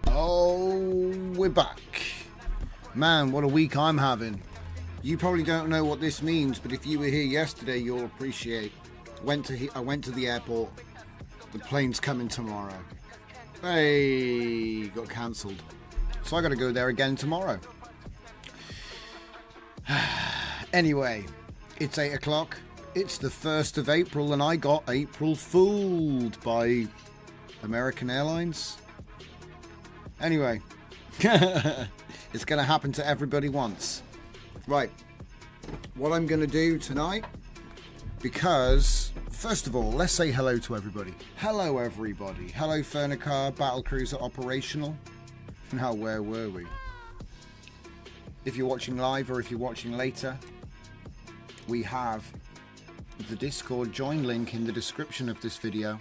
Oh, we're back. Man, what a week I'm having. You probably don't know what this means, but if you were here yesterday, you'll appreciate. I went to the airport. The plane's coming tomorrow. Hey, got cancelled. So I got to go there again tomorrow. Anyway, it's 8 o'clock. It's the 1st of April, and I got April fooled by American Airlines. Anyway, it's going to happen to everybody once. Right, what I'm going to do tonight, because, first of all, let's say hello to everybody. Hello, everybody. Hello, Furnicar, Battlecruiser Operational. Now, where were we? If you're watching live or if you're watching later, we have the Discord join link in the description of this video.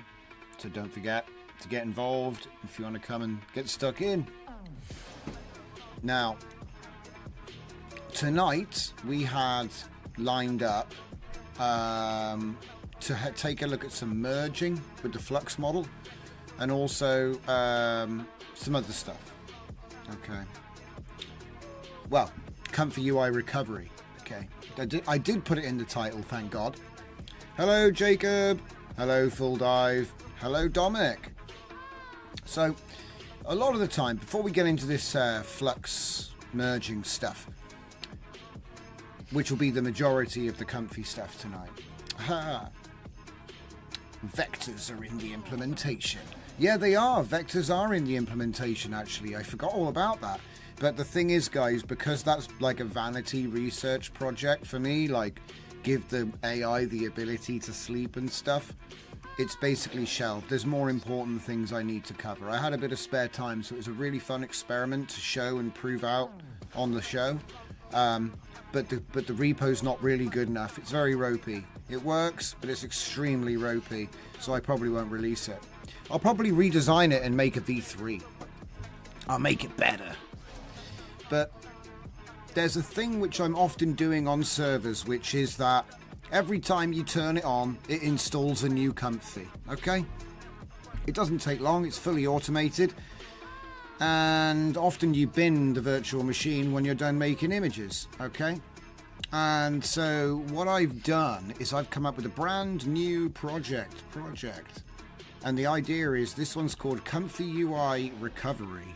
So don't forget to get involved if you want to come and get stuck in. Now, tonight we had lined up to take a look at some merging with the Flux model and also some other stuff. Okay. Well, ComfyUI-Recovery. Okay. I did put it in the title, thank God. Hello, Jacob. Hello, Full Dive. Hello, Dominic. So, a lot of the time, before we get into this Flux merging stuff, which will be the majority of the comfy stuff tonight. Vectors are in the implementation. Yeah, they are. Vectors are in the implementation, actually. I forgot all about that. But the thing is, guys, because that's like a vanity research project for me, like give the AI the ability to sleep and stuff, it's basically shelved. There's more important things I need to cover. I had a bit of spare time, so it was a really fun experiment to show and prove out on the show. But the repo's not really good enough. It's very ropey. It works, but it's extremely ropey, so I probably won't release it. I'll probably redesign it and make a V3. I'll make it better. But there's a thing which I'm often doing on servers, which is that every time you turn it on, it installs a new comfy. Okay? It doesn't take long. It's fully automated. And often you bin the virtual machine when you're done making images. Okay? And so what I've done is I've come up with a brand new project. And the idea is this one's called ComfyUI-Recovery.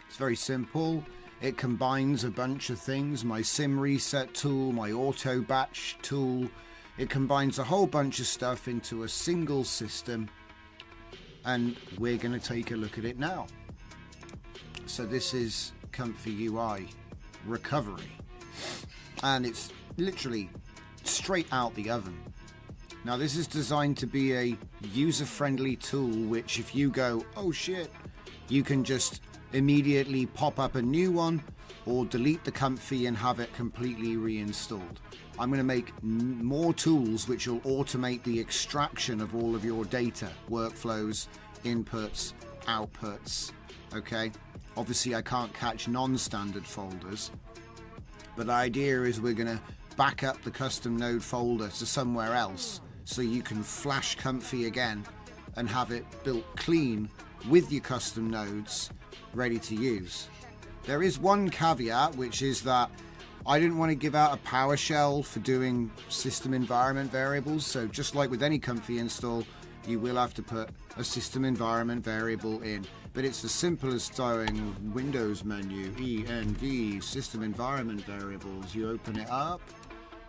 It's very simple. It combines a bunch of things, my sim reset tool, my auto batch tool. It combines a whole bunch of stuff into a single system, and we're going to take a look at it now. So this is ComfyUI-Recovery, and it's literally straight out the oven. Now this is designed to be a user-friendly tool, which if you go, oh shit, you can just immediately pop up a new one or delete the comfy and have it completely reinstalled. I'm going to make more tools which will automate the extraction of all of your data, workflows, inputs, outputs. Okay, obviously I can't catch non-standard folders, but the idea is we're going to back up the custom node folder to somewhere else so you can flash comfy again and have it built clean with your custom nodes ready to use. There is one caveat, which is that I didn't want to give out a PowerShell for doing system environment variables. So just like with any comfy install, you will have to put a system environment variable in. But it's as simple as throwing Windows menu, env, system environment variables. You open it up,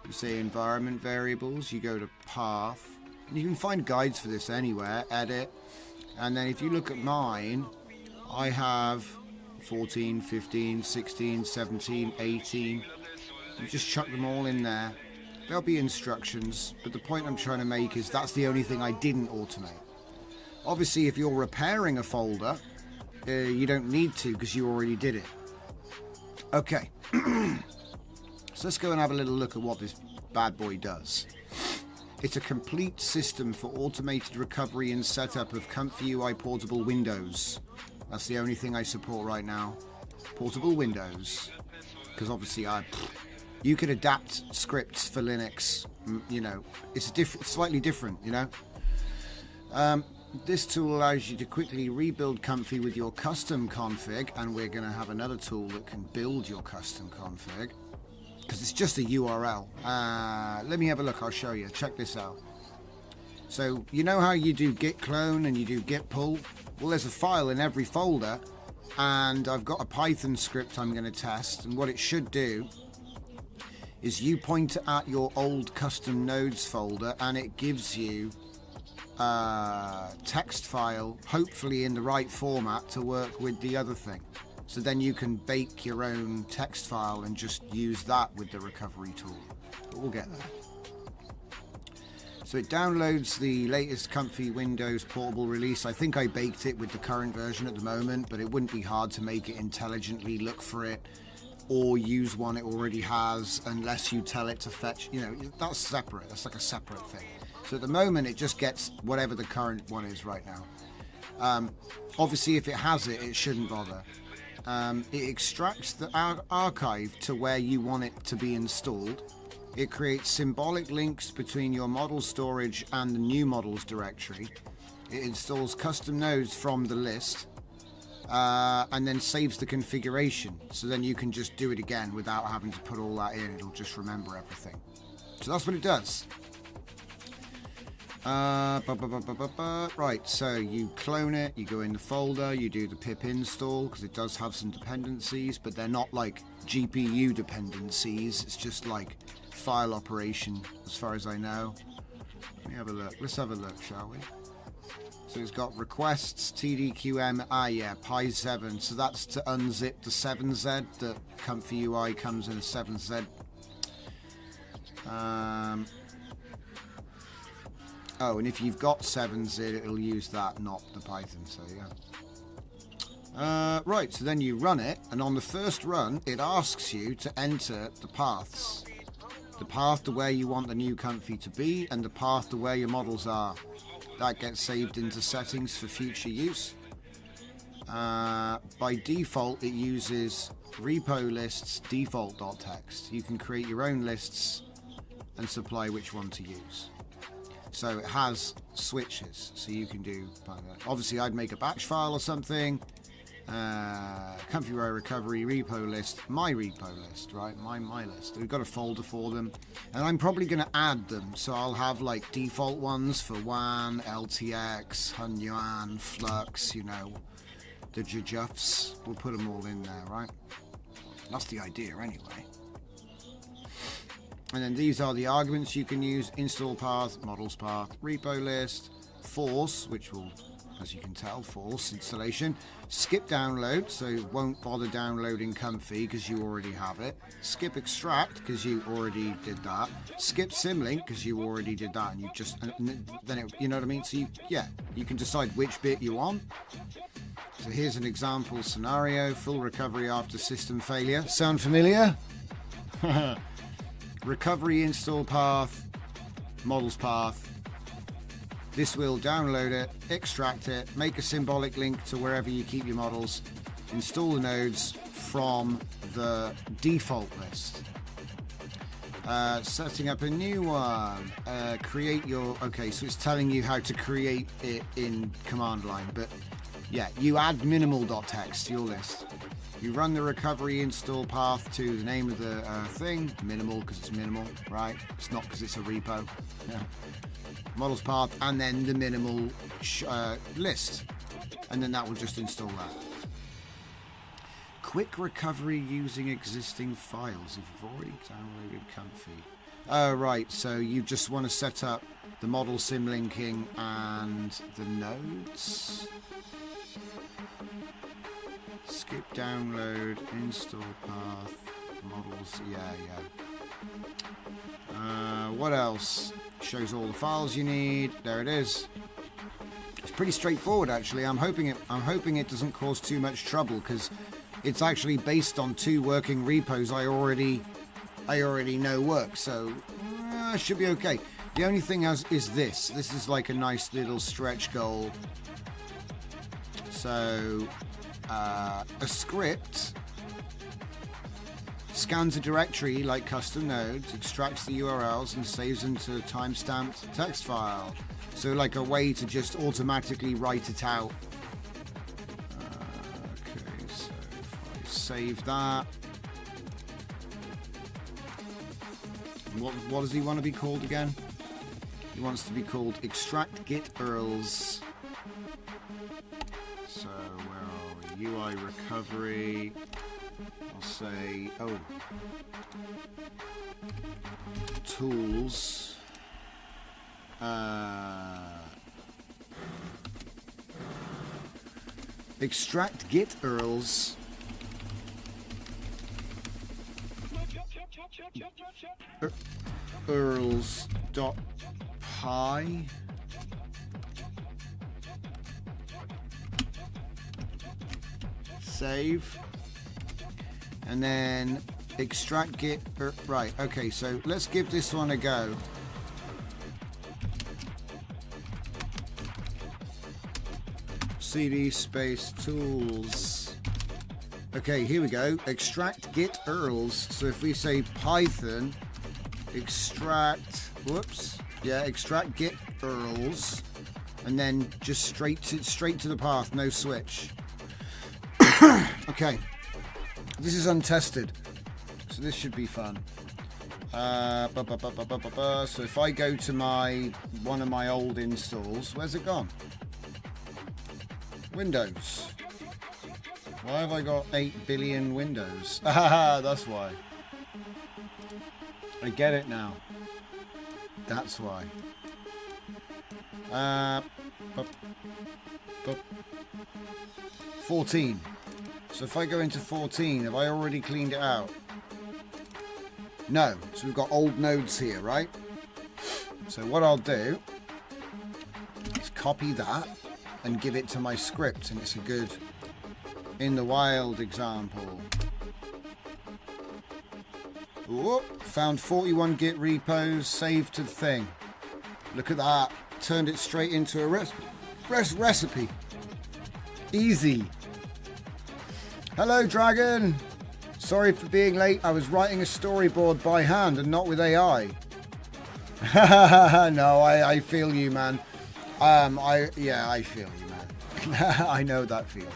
you say environment variables, you go to path. You can find guides for this anywhere, edit. And then if you look at mine, I have 14, 15, 16, 17, 18. You just chuck them all in there. There'll be instructions, but the point I'm trying to make is that's the only thing I didn't automate. Obviously, if you're repairing a folder, you don't need to because you already did it. Okay, so let's go and have a little look at what this bad boy does. It's a complete system for automated recovery and setup of ComfyUI portable windows. That's the only thing I support right now. Portable windows. Because obviously you could adapt scripts for Linux. You know, it's slightly different, you know. This tool allows you to quickly rebuild Comfy with your custom config, and we're going to have another tool that can build your custom config, because it's just a URL. Let me have a look, I'll show you. Check this out. So, you know how you do git clone and you do git pull? Well, there's a file in every folder, and I've got a Python script I'm going to test, and what it should do is you point at your old custom nodes folder, and it gives you text file, hopefully in the right format to work with the other thing. So then you can bake your own text file and just use that with the recovery tool. But we'll get there. So it downloads the latest Comfy Windows portable release. I think I baked it with the current version at the moment, but it wouldn't be hard to make it intelligently look for it or use one it already has, unless you tell it to fetch. You know, that's separate. That's like a separate thing. So at the moment, it just gets whatever the current one is right now. Obviously, if it has it, it shouldn't bother. It extracts the archive to where you want it to be installed. It creates symbolic links between your model storage and the new models directory. It installs custom nodes from the list, and then saves the configuration. So then you can just do it again without having to put all that in. It'll just remember everything. So that's what it does. Right, so you clone it, you go in the folder, you do the pip install, because it does have some dependencies, but they're not like GPU dependencies, it's just like file operation as far as I know. Let me have a look. Let's have a look, shall we? So it's got requests, TDQM, Pi7, so that's to unzip the 7Z, the ComfyUI comes in a 7Z. Oh, and if you've got 7Z, it'll use that, not the Python, so yeah. Right, so then you run it, and on the first run, it asks you to enter the paths. The path to where you want the new Comfy to be, and the path to where your models are. That gets saved into settings for future use. By default, it uses repo lists default.txt. You can create your own lists and supply which one to use. So it has switches, so you can do, obviously I'd make a batch file or something, ComfyUI-Recovery repo list, my repo list, right, my list. We've got a folder for them, and I'm probably going to add them, so I'll have like default ones for WAN, LTX, Hunyuan, Flux, you know, the Jujufs, we'll put them all in there, right? That's the idea anyway. And then these are the arguments you can use: install path, models path, repo list, force, which will, as you can tell, force installation, skip download, so it won't bother downloading Comfy because you already have it, skip extract because you already did that, skip symlink because you already did that, and you just, then it, you know what I mean? So you can decide which bit you want. So here's an example scenario: full recovery after system failure. Sound familiar? Recovery install path, models path. This will download it, extract it, make a symbolic link to wherever you keep your models, install the nodes from the default list. Setting up a new one, create your, okay, so it's telling you how to create it in command line, but yeah, you add minimal.txt to your list. You run the recovery install path to the name of the thing, minimal because it's minimal, right? It's not because it's a repo. Yeah. Models path, and then the minimal list, and then that will just install that. Quick recovery using existing files. If you've already downloaded Comfy. Oh, right, so you just want to set up the model sim linking and the nodes. Skip download, install path, models, yeah. What else? Shows all the files you need. There it is. It's pretty straightforward, actually. I'm hoping it doesn't cause too much trouble, because it's actually based on 2 working repos I already know work, so it should be okay. The only thing is this. This is like a nice little stretch goal. So a script scans a directory like custom nodes, extracts the URLs and saves them to a timestamped text file. So like a way to just automatically write it out. Okay, so if I save that. What does he want to be called again? He wants to be called extract git URLs. So where are we? UI recovery. I'll say, oh, tools. Extract git URLs. URLs.py. Save. And then extract git. Right, okay, so let's give this one a go. CD space tools. Okay, here we go. Extract git URLs. So if we say Python extract, extract git URLs, and then just straight to the path, no switch. Okay, this is untested, so this should be fun. So if I go to one of my old installs, where's it gone? Windows. Why have I got 8 billion windows? That's why. I get it now. That's why. 14. So if I go into 14, have I already cleaned it out? No. So we've got old nodes here, right? So what I'll do is copy that and give it to my script, and it's a good in the wild example. Whoop, found 41 git repos, saved to the thing. Look at that. Turned it straight into a recipe. Easy. Hello, Dragon. Sorry for being late. I was writing a storyboard by hand and not with AI. No, I feel you, man. I feel you, man. I know that feeling.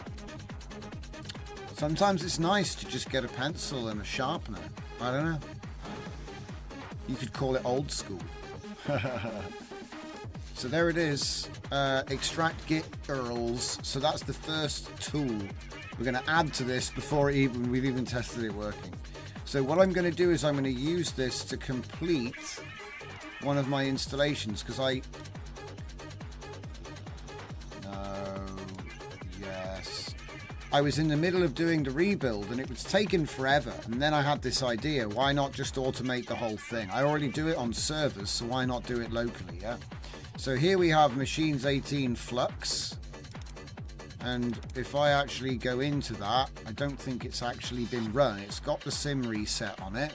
Sometimes it's nice to just get a pencil and a sharpener. I don't know. You could call it old school. So there it is. Extract git URLs. So that's the first tool we're going to add to this before we've even tested it working. So what I'm going to do is I'm going to use this to complete one of my installations, because I was in the middle of doing the rebuild and it was taking forever, and then I had this idea, why not just automate the whole thing? I already do it on servers, so why not do it locally, yeah? So here we have machines 18 Flux, and if I actually go into that, I don't think it's actually been run. It's got the sim reset on it,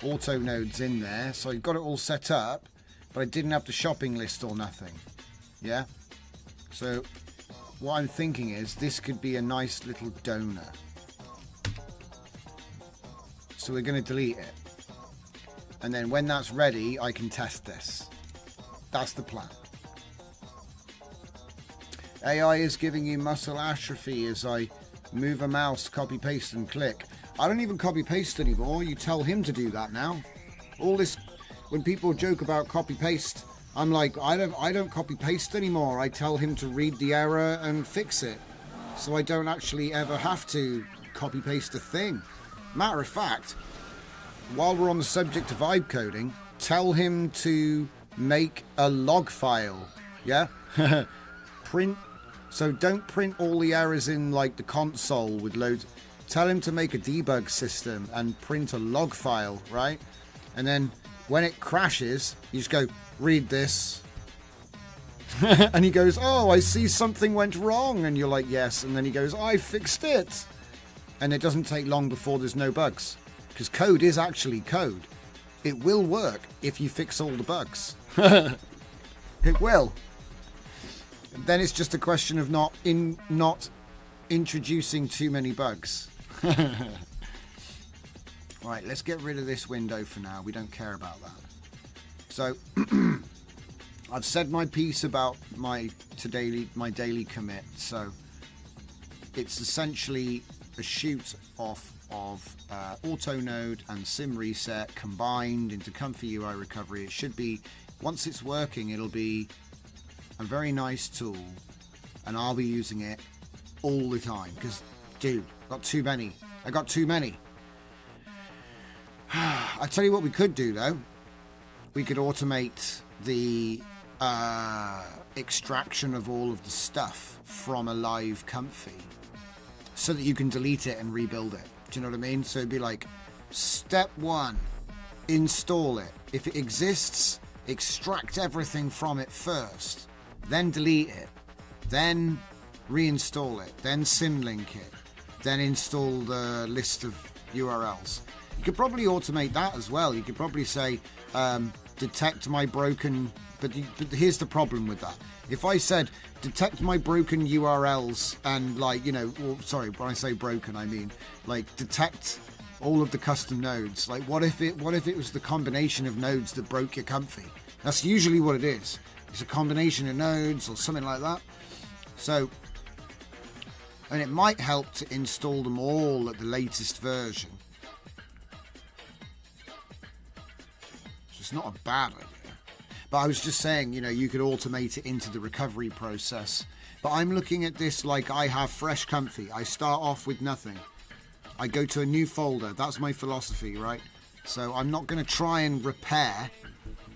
auto nodes in there, so I've got it all set up, but I didn't have the shopping list or nothing, yeah? So what I'm thinking is this could be a nice little donor. So we're going to delete it. And then when that's ready, I can test this. That's the plan. AI is giving you muscle atrophy as I move a mouse, copy, paste, and click. I don't even copy, paste anymore. You tell him to do that now. All this, when people joke about copy, paste, I'm like, I don't copy paste anymore. I tell him to read the error and fix it. So I don't actually ever have to copy paste a thing. Matter of fact, while we're on the subject of vibe coding, tell him to make a log file. Yeah? Print. So don't print all the errors in like the console with loads. Tell him to make a debug system and print a log file, right? And then when it crashes, you just go, read this. And he goes, oh, I see something went wrong. And you're like, yes. And then he goes, I fixed it. And it doesn't take long before there's no bugs. Because code is actually code. It will work if you fix all the bugs. It will. And then it's just a question of not introducing too many bugs. Right, let's get rid of this window for now. We don't care about that. So I've said my piece about my daily commit. So it's essentially a shoot off of auto node and sim reset combined into ComfyUI-Recovery. It should be, once it's working, it'll be a very nice tool, and I'll be using it all the time because, dude, I got too many. I tell you what we could do though. We could automate the extraction of all of the stuff from a live Comfy so that you can delete it and rebuild it. Do you know what I mean? So it'd be like, step 1, install it. If it exists, extract everything from it first, then delete it, then reinstall it, then symlink it, then install the list of URLs. You could probably automate that as well. You could probably say, detect my broken, but here's the problem with that. If I said, detect my broken URLs and like, you know, well, sorry, when I say broken, I mean like detect all of the custom nodes. Like what if it was the combination of nodes that broke your Comfy? That's usually what it is. It's a combination of nodes or something like that. So, and it might help to install them all at the latest version. So it's not a bad idea. But I was just saying, you know, you could automate it into the recovery process. But I'm looking at this like I have fresh Comfy. I start off with nothing. I go to a new folder. That's my philosophy, right? So I'm not going to try and repair.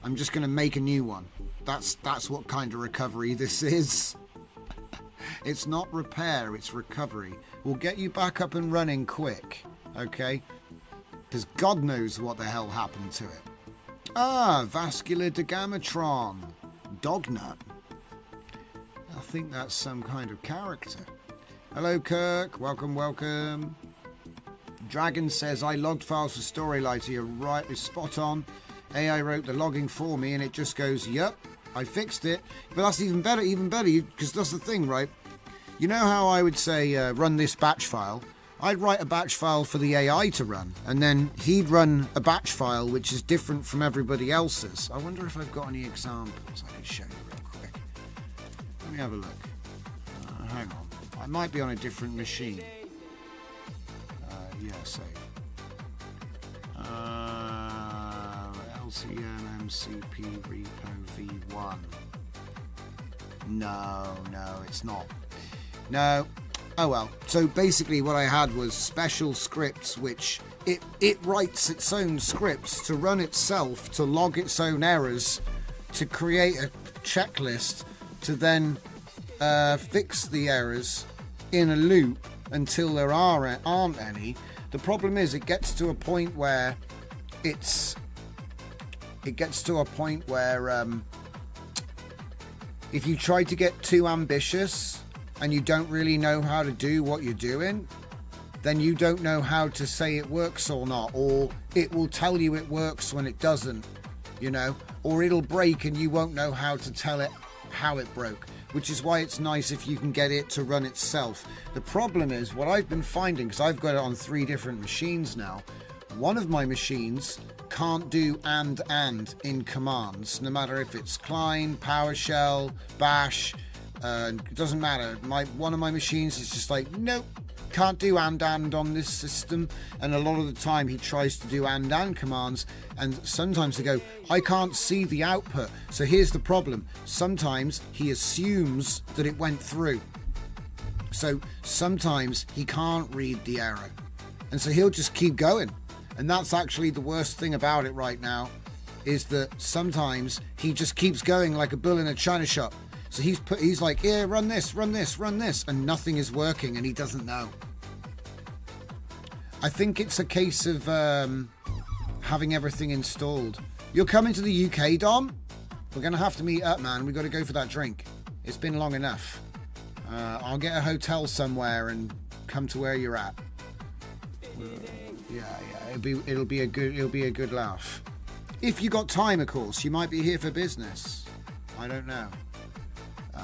I'm just going to make a new one. That's what kind of recovery this is. It's not repair, it's recovery. We'll get you back up and running quick, okay? Because God knows what the hell happened to it. Ah, vascular degametron. Dognut. I think that's some kind of character. Hello, Kirk. Welcome, welcome. Dragon says, I logged files for Storylighter. You're right, it's spot on. AI wrote the logging for me, and it just goes, yep, I fixed it. But that's even better, because that's the thing, right? You know how I would say, run this batch file? I'd write a batch file for the AI to run, and then he'd run a batch file which is different from everybody else's. I wonder if I've got any examples I could show you real quick. Let me have a look. Hang on. I might be on a different machine. Yeah, save. LCM MCP repo v1. No, it's not. No. Oh well. So basically what I had was special scripts which it writes its own scripts to run itself, to log its own errors, to create a checklist, to then fix the errors in a loop until there aren't any. The problem is it gets to a point where if you try to get too ambitious and you don't really know how to do what you're doing, then you don't know how to say it works or not, or it will tell you it works when it doesn't, you know, or it'll break and you won't know how to tell it how it broke, which is why it's nice if you can get it to run itself. The problem is what I've been finding, because I've got it on 3 different machines now, one of my machines can't do and in commands, no matter if it's Klein, PowerShell, Bash, it doesn't matter. One of my machines is just like, nope, can't do and on this system. And a lot of the time he tries to do and commands, and sometimes they go, I can't see the output. So here's the problem. Sometimes he assumes that it went through. So sometimes he can't read the error. And so he'll just keep going. And that's actually the worst thing about it right now, is that sometimes he just keeps going like a bull in a china shop. So he's like, yeah, run this, and nothing is working, and he doesn't know. I think it's a case of having everything installed. You're coming to the UK, Dom? We're going to have to meet up, man. We've got to go for that drink. It's been long enough. I'll get a hotel somewhere and come to where you're at. Yeah. It'll be a good laugh. If you got time, of course. You might be here for business. I don't know.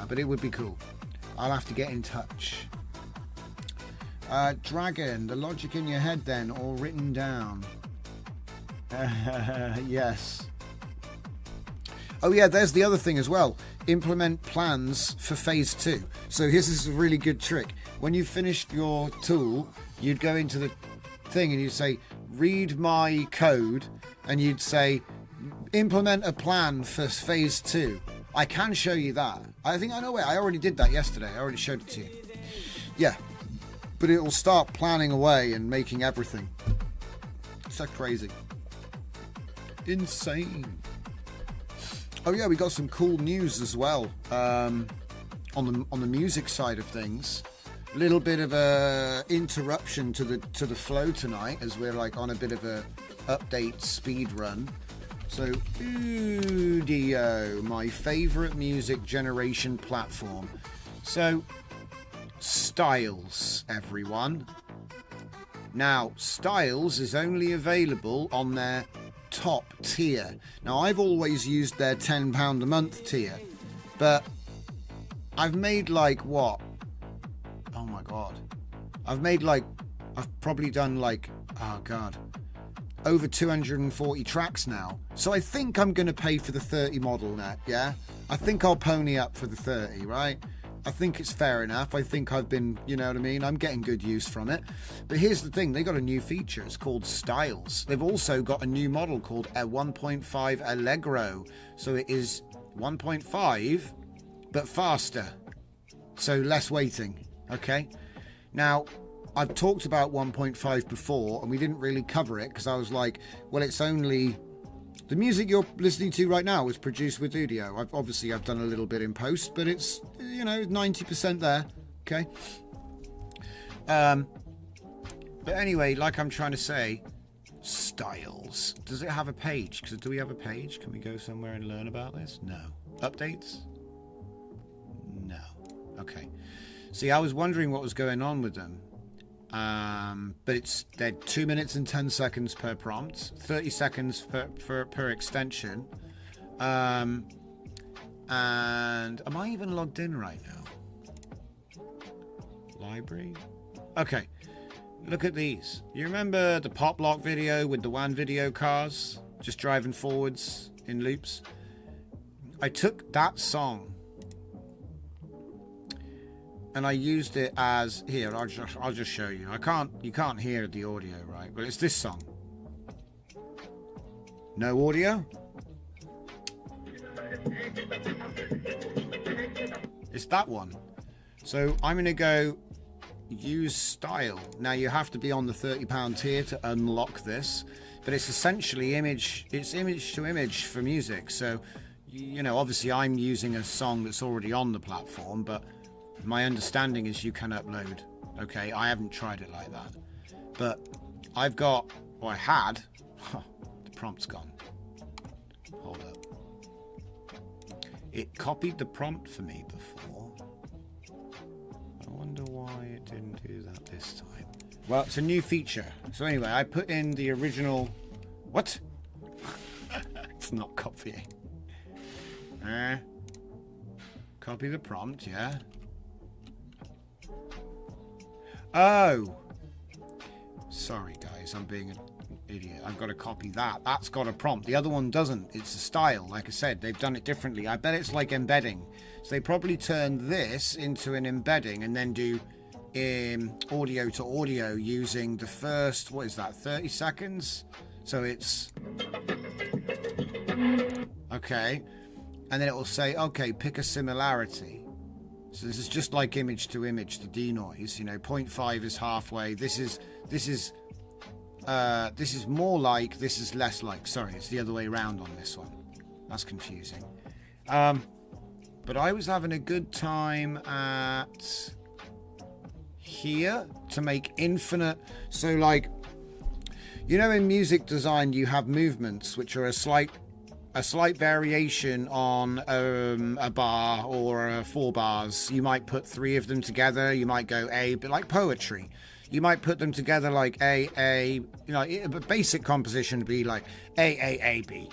But it would be cool. I'll have to get in touch. Dragon, the logic in your head then, all written down. Yes. Oh yeah, there's the other thing as well. Implement plans for phase 2. So here's this really good trick. When you finished your tool, you'd go into the thing and you'd say, read my code, and you'd say, implement a plan for phase 2. I can show you that. I think I know where. I already did that yesterday. I already showed it to you. Yeah. But it will start planning away and making everything. So crazy. Insane. Oh yeah, we got some cool news as well on the music side of things. A little bit of a interruption to the flow tonight as we're like on a bit of a update speed run. So Udio, my favorite music generation platform. So Styles, everyone. Now Styles is only available on their top tier. Now I've always used their £10 a month tier, but I've made like what? Oh my god. I've probably done like, oh god, over 240 tracks now. So I think I'm going to pay for the 30 model net, yeah? I think I'll pony up for the 30, right? I think it's fair enough. I think I've been, you know what I mean? I'm getting good use from it. But here's the thing. They got a new feature. It's called Styles. They've also got a new model called a 1.5 Allegro. So it is 1.5, but faster. So less waiting. Okay? Now, I've talked about 1.5 before, and we didn't really cover it because I was like, well, it's only... The music you're listening to right now was produced with Udio. I've done a little bit in post, but it's, 90% there. Okay. But anyway, like I'm trying to say, Styles. Does it have a page? Because do we have a page? Can we go somewhere and learn about this? No. Updates? No. Okay. See, I was wondering what was going on with them. But they're 2 minutes and 10 seconds per prompt, 30 seconds per extension. And am I even logged in right now? Library? Okay. Look at these. You remember the pop lock video with the WAN video cars just driving forwards in loops? I took that song and I used it as here. I'll just show you. You can't hear the audio, right? But it's this song. No audio. It's that one. So I'm gonna go use style. Now you have to be on the £30 tier to unlock this, but it's essentially image to image for music. So obviously I'm using a song that's already on the platform, but my understanding is you can upload. Okay, I haven't tried it like that, but I've got, or I had, the prompt's gone. Hold up. It copied the prompt for me before. I wonder why it didn't do that this time. Well, it's a new feature. So anyway, I put in the original... What? It's not copying. Copy the prompt, yeah. Oh, sorry guys, I'm being an idiot. I've got to copy that. That's got a prompt. The other one doesn't. It's a style. Like I said, they've done it differently. I bet it's like embedding. So they probably turned this into an embedding and then do audio to audio using the first, what is that, 30 seconds? So it's... Okay. And then it will say, okay, pick a similarity. So this is just like image to image, the denoise. 0.5 is halfway. This is more like. This is less like. Sorry, it's the other way around on this one. That's confusing. But I was having a good time at here to make infinite. So like, in music design, you have movements which are a slight variation on a bar or 4 bars. You might put 3 of them together. You might go A, but like poetry. You might put them together like A, a basic composition would be like A, B.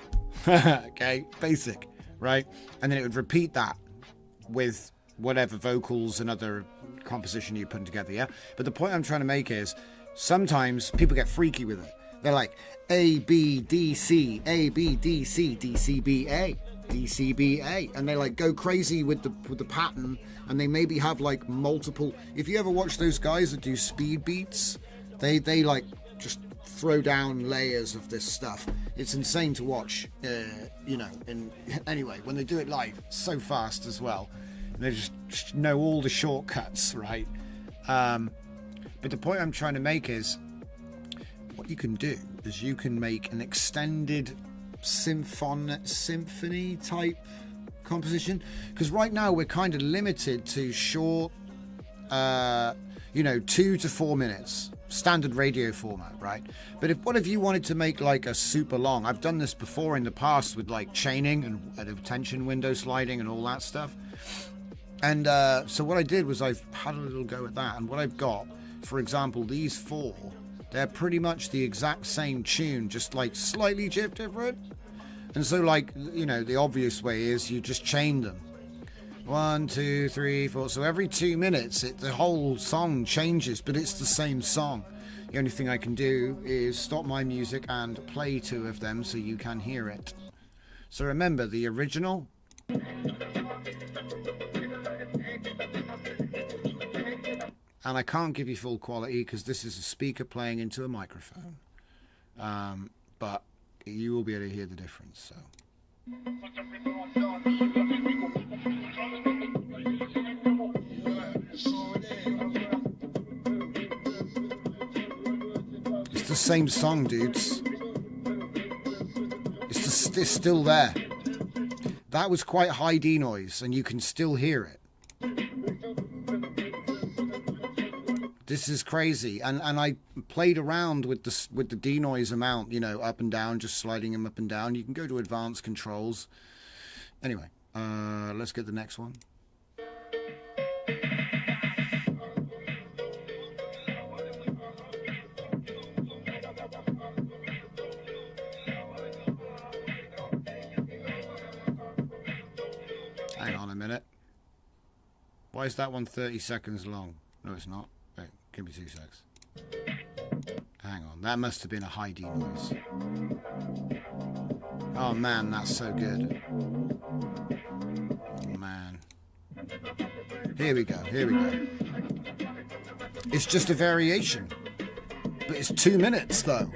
Okay, basic, right? And then it would repeat that with whatever vocals and other composition you're putting together, yeah? But the point I'm trying to make is sometimes people get freaky with it. They're like A, B, D, C, A, B, D, C, D, C, B, A, D, C, B, A. And they like go crazy with the pattern, and they maybe have like multiple. If you ever watch those guys that do speed beats, they like just throw down layers of this stuff. It's insane to watch, you know. And anyway, when they do it live, it's so fast as well. And they just know all the shortcuts, right? But the point I'm trying to make is, what you can do is you can make an extended symphony type composition, because right now we're kind of limited to short, you know, 2 to 4 minutes standard radio format, right? But what if you wanted to make like a super long? I've done this before in the past with like chaining and attention window sliding and all that stuff. And so what I did was I've had a little go at that, and what I've got, for example, these 4, they're pretty much the exact same tune, just like slightly different. And so, like, you know, the obvious way is you just chain them. 1, 2, 3, 4. So every 2 minutes, the whole song changes, but it's the same song. The only thing I can do is stop my music and play 2 of them so you can hear it. So remember, the original. And I can't give you full quality because this is a speaker playing into a microphone. But you will be able to hear the difference. So. It's the same song, dudes. It's still there. That was quite high denoise, and you can still hear it. This is crazy, and I played around with the denoise amount, you know, up and down, just sliding them up and down. You can go to advanced controls. Anyway, let's get the next one. Hang on a minute. Why is that one 30 seconds long? No, it's not. Wait, give me 2 secs. Hang on, that must have been a high denoise. Oh man, that's so good. Oh man. Here we go, here we go. It's just a variation. But it's 2 minutes though.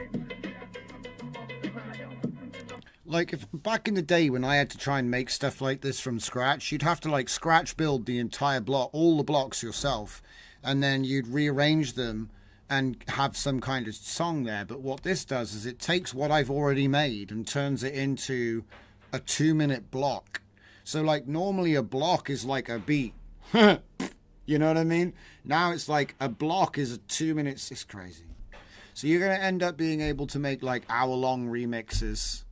Like, if back in the day when I had to try and make stuff like this from scratch, you'd have to like scratch build the entire block, all the blocks yourself, and then you'd rearrange them and have some kind of song there. But what this does is it takes what I've already made and turns it into a 2-minute block. So like normally a block is like a beat. You know what I mean? Now it's like a block is a 2 minutes. It's crazy. So you're going to end up being able to make like hour-long remixes.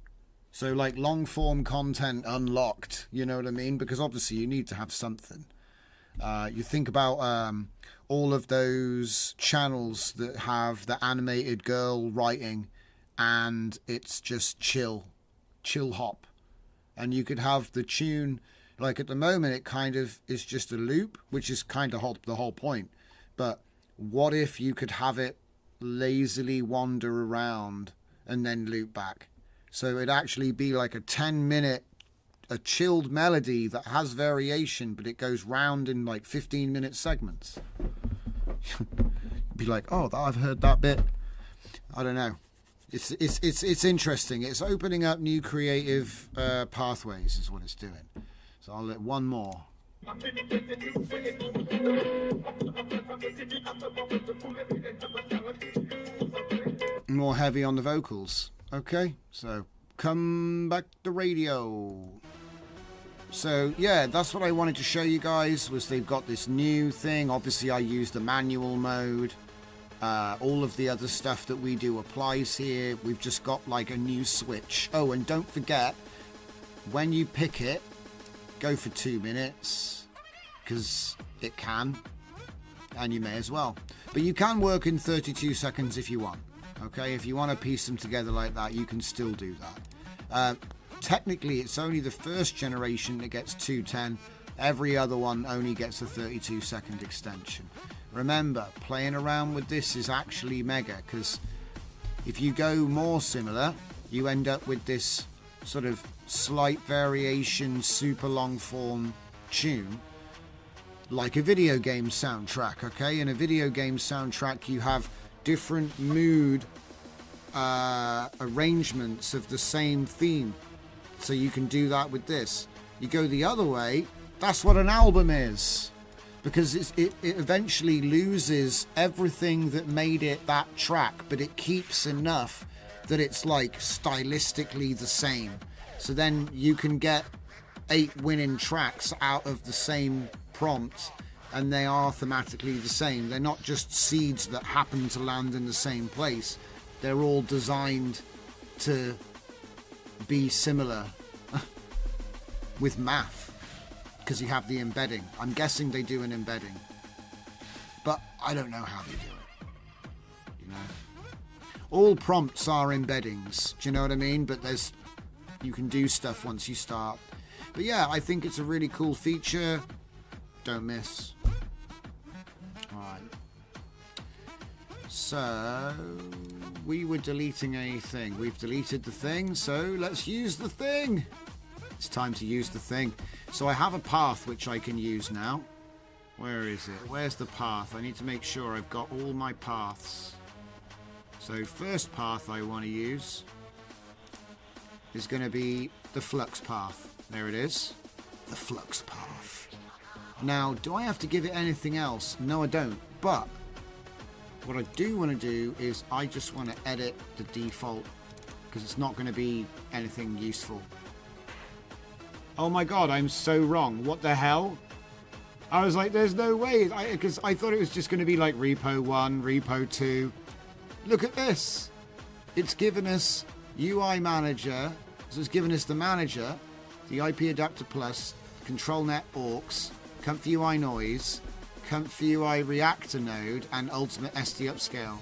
So like long form content unlocked, you know what I mean? Because obviously you need to have something. You think about all of those channels that have the animated girl writing and it's just chill hop. And you could have the tune, like at the moment it kind of is just a loop, which is kind of the whole point. But what if you could have it lazily wander around and then loop back? So it'd actually be like a 10-minute, a chilled melody that has variation, but it goes round in like 15-minute segments. Be like, oh, I've heard that bit. I don't know. It's interesting. It's opening up new creative pathways, is what it's doing. So I'll let one more. More heavy on the vocals. Okay, so come back to radio. So yeah, that's what I wanted to show you guys, was they've got this new thing. Obviously I use the manual mode. All of the other stuff that we do applies here. We've just got like a new switch. Oh, and don't forget, when you pick it, go for 2 minutes, because it can, and you may as well. But you can work in 32 seconds if you want. Okay, if you want to piece them together like that, you can still do that. Technically, it's only the first generation that gets 210. Every other one only gets a 32-second extension. Remember, playing around with this is actually mega, because If you go more similar, you end up with this sort of slight variation, super long form tune, like a video game soundtrack. Okay, in a video game soundtrack you have different mood arrangements of the same theme, so you can do that with this. You go the other way, that's what an album is, because it eventually loses everything that made it that track, but it keeps enough that it's like stylistically the same. So then you can get 8 winning tracks out of the same prompt, and they are thematically the same. They're not just seeds that happen to land in the same place. They're all designed to be similar with math, because you have the embedding. I'm guessing they do an embedding, but I don't know how they do it. You know, all prompts are embeddings. Do you know what I mean? But you can do stuff once you start. But yeah, I think it's a really cool feature. Don't miss. All right. So we were deleting a thing. We've deleted the thing, so let's use the thing. It's time to use the thing. So I have a path which I can use now. Where is it? Where's the path? I need to make sure I've got all my paths. So first path I want to use is going to be the Flux path. There it is. The Flux path. Now, do I have to give it anything else? No, I don't. But what I do want to do is I just want to edit the default, because it's not going to be anything useful. Oh my god, I'm so wrong. What the hell? I was like, there's no way. Because I thought it was just going to be like repo 1, repo 2. Look at this. It's given us UI manager. So it's given us the manager, the IP adapter plus, control net orcs, ComfyUI noise, ComfyUI reactor node, and ultimate SD upscale.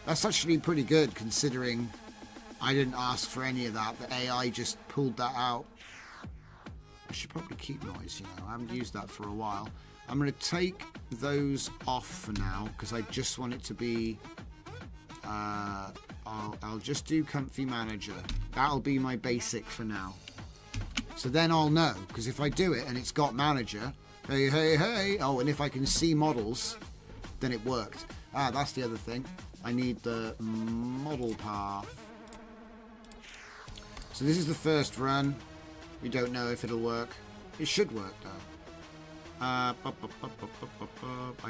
That's actually pretty good considering I didn't ask for any of that. The AI just pulled that out. I should probably keep noise, you know. I haven't used that for a while. I'm going to take those off for now because I just want it to be... I'll just do Comfy Manager. That'll be my basic for now. So then I'll know, because if I do it and it's got Manager, hey, hey, hey, oh, and if I can see models, then it worked. Ah, that's the other thing. I need the model path. So this is the first run. We don't know if it'll work. It should work though. I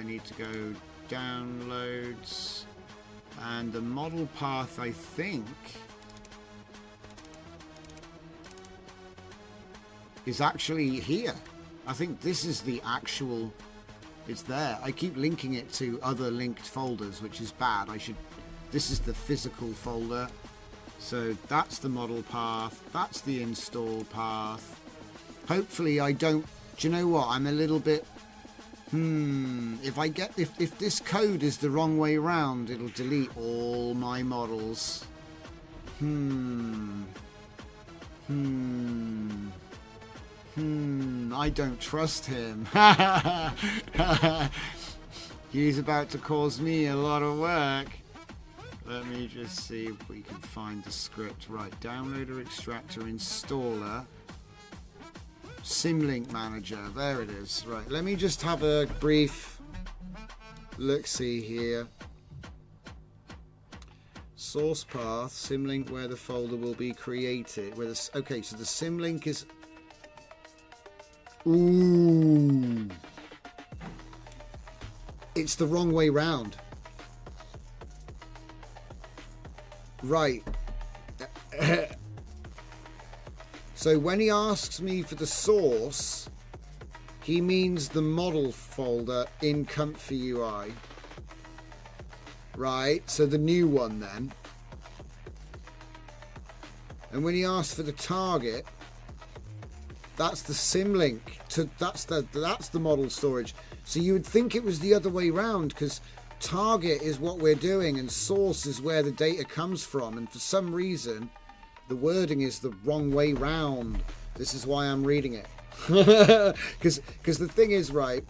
need to go downloads, and the model path I think is actually here. I think this is the actual, it's there. I keep linking it to other linked folders, which is bad. This is the physical folder. So that's the model path, that's the install path. Hopefully I don't, do you know what, I'm a little bit, if this code is the wrong way around, it'll delete all my models. I don't trust him. He's about to cause me a lot of work. Let me just see if we can find the script. Right, downloader, extractor, installer, Symlink manager. There it is. Right, let me just have a brief look-see here. Source path, Symlink, where the folder will be created. Okay, so the Symlink is... Ooh. It's the wrong way round. Right. So when he asks me for the source, he means the model folder in ComfyUI. Right, so the new one then. And when he asks for the target, that's the Symlink. That's the model storage. So you would think it was the other way round, because target is what we're doing and source is where the data comes from, and for some reason the wording is the wrong way round. This is why I'm reading it. Because the thing is, right,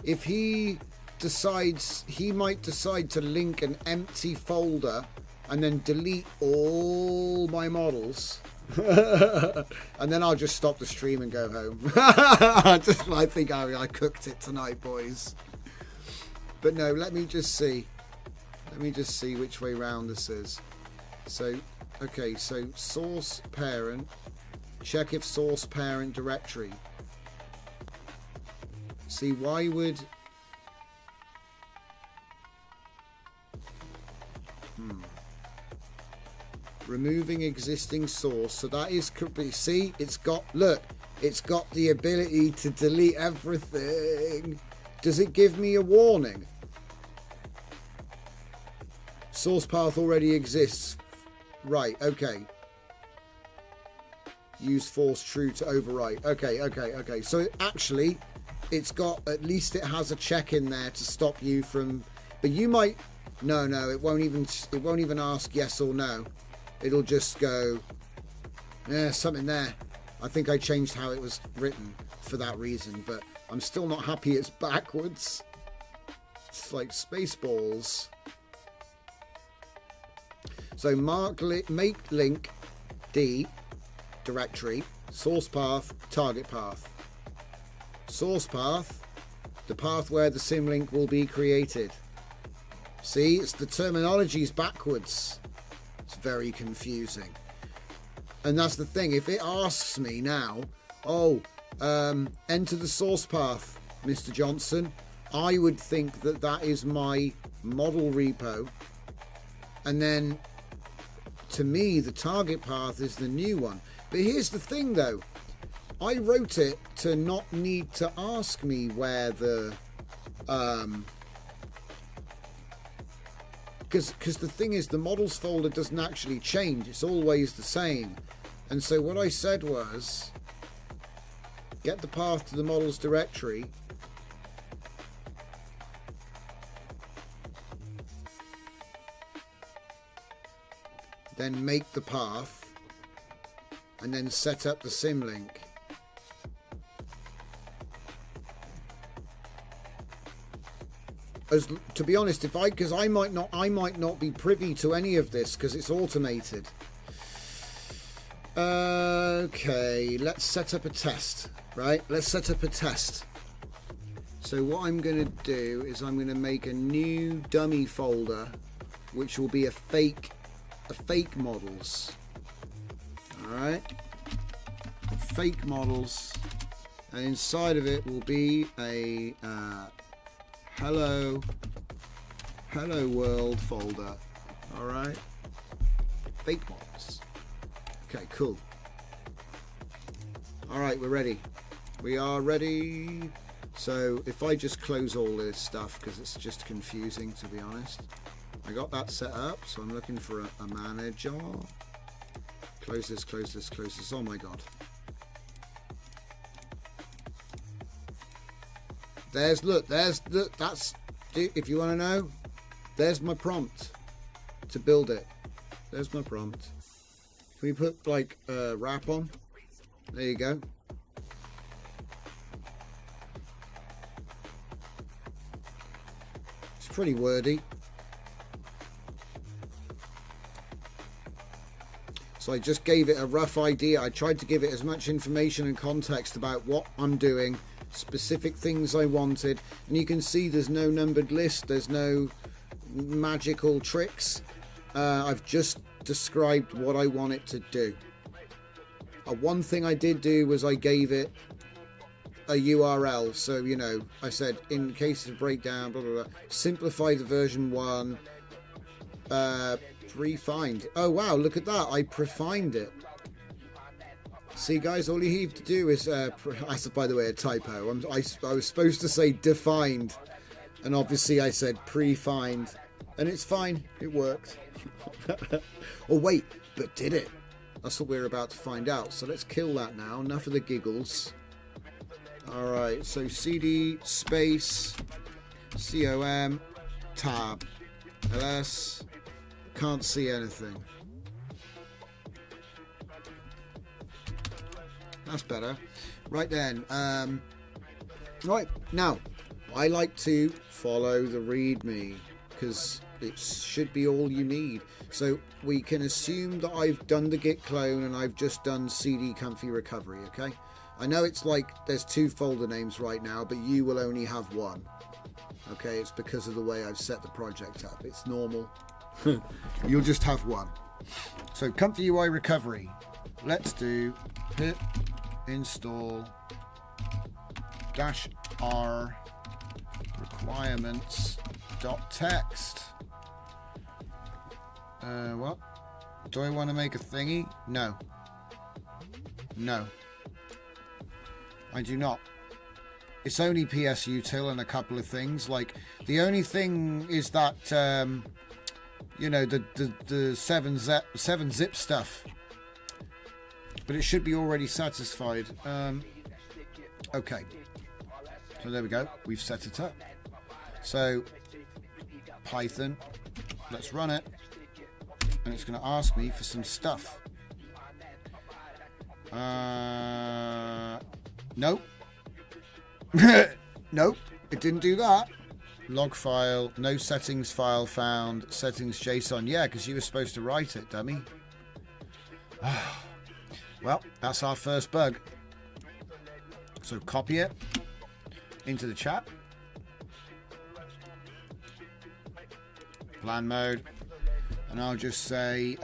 if he decides, he might decide to link an empty folder and then delete all my models. And then I'll just stop the stream and go home. I think I cooked it tonight, boys. But no, let me just see. Let me just see which way round this is. So, okay, so source parent. Check if source parent directory. See, why would... Removing existing source. So that is... See, it's got... Look, it's got the ability to delete everything. Does it give me a warning? Source path already exists. Right, okay. Use force true to overwrite. Okay. So actually, it's got... At least it has a check in there to stop you from... But you might... No, it won't even ask yes or no. It'll just go, something there. I think I changed how it was written for that reason, but I'm still not happy it's backwards. It's like Spaceballs. So make link D directory, source path, target path. Source path, the path where the symlink will be created. See, it's the terminology's backwards. It's very confusing. And that's the thing. If it asks me now, enter the source path, Mr. Johnson, I would think that that is my model repo. And then, to me, the target path is the new one. But here's the thing, though. I wrote it to not need to ask me where the... Because the thing is, the models folder doesn't actually change. It's always the same. And so what I said was, get the path to the models directory. Then make the path. And then set up the symlink. To be honest, because I might not be privy to any of this because it's automated. Okay, let's set up a test, right? Let's set up a test. So what I'm going to do is I'm going to make a new dummy folder, which will be a fake models. All right, fake models, and inside of it will be a hello world folder. All right, fake models. Okay, cool. All right, we're ready. We are ready. So if I just close all this stuff because it's just confusing, to be honest. I got that set up, so I'm looking for a manager. Close this, close this, close this. Oh my god. Look, that's, if you want to know, there's my prompt to build it. There's my prompt. Can we put like a wrap on? There you go. It's pretty wordy. So I just gave it a rough idea. I tried to give it as much information and context about what I'm doing, specific things I wanted, and you can see there's no numbered list, there's no magical tricks. I've just described what I want it to do. One thing I did do was I gave it a URL, so you know, I said in case of breakdown, blah blah blah, simplify the version 1, prefind. Oh wow, look at that, I prefined it. See guys, all you have to do is by the way, a typo. I was supposed to say defined, and obviously I said prefined, and it's fine, it worked. Oh wait, but did it? That's what we're about to find out. So let's kill that now. Enough of the giggles. Alright, so cd space com tab ls. Can't see anything. That's better. Right then. Right, now I like to follow the readme because It should be all you need. So we can assume that I've done the git clone and I've just done cd ComfyUI-Recovery, okay? I know it's like there's 2 folder names right now, but you will only have 1. Okay, it's because of the way I've set the project up. It's normal. You'll just have 1. So ComfyUI-Recovery. Let's do pip install -r requirements.txt. What? Do I want to make a thingy? No. No. I do not. It's only PSUtil and a couple of things. Like, the only thing is that, you know, the 7-zip stuff. But it should be already satisfied. Okay. So there we go. We've set it up. So, Python. Let's run it. And it's going to ask me for some stuff. Nope. Nope. It didn't do that. Log file. No settings file found. Settings JSON. Yeah, because you were supposed to write it, dummy. Well, that's our first bug. So copy it into the chat. Plan mode. And I'll just say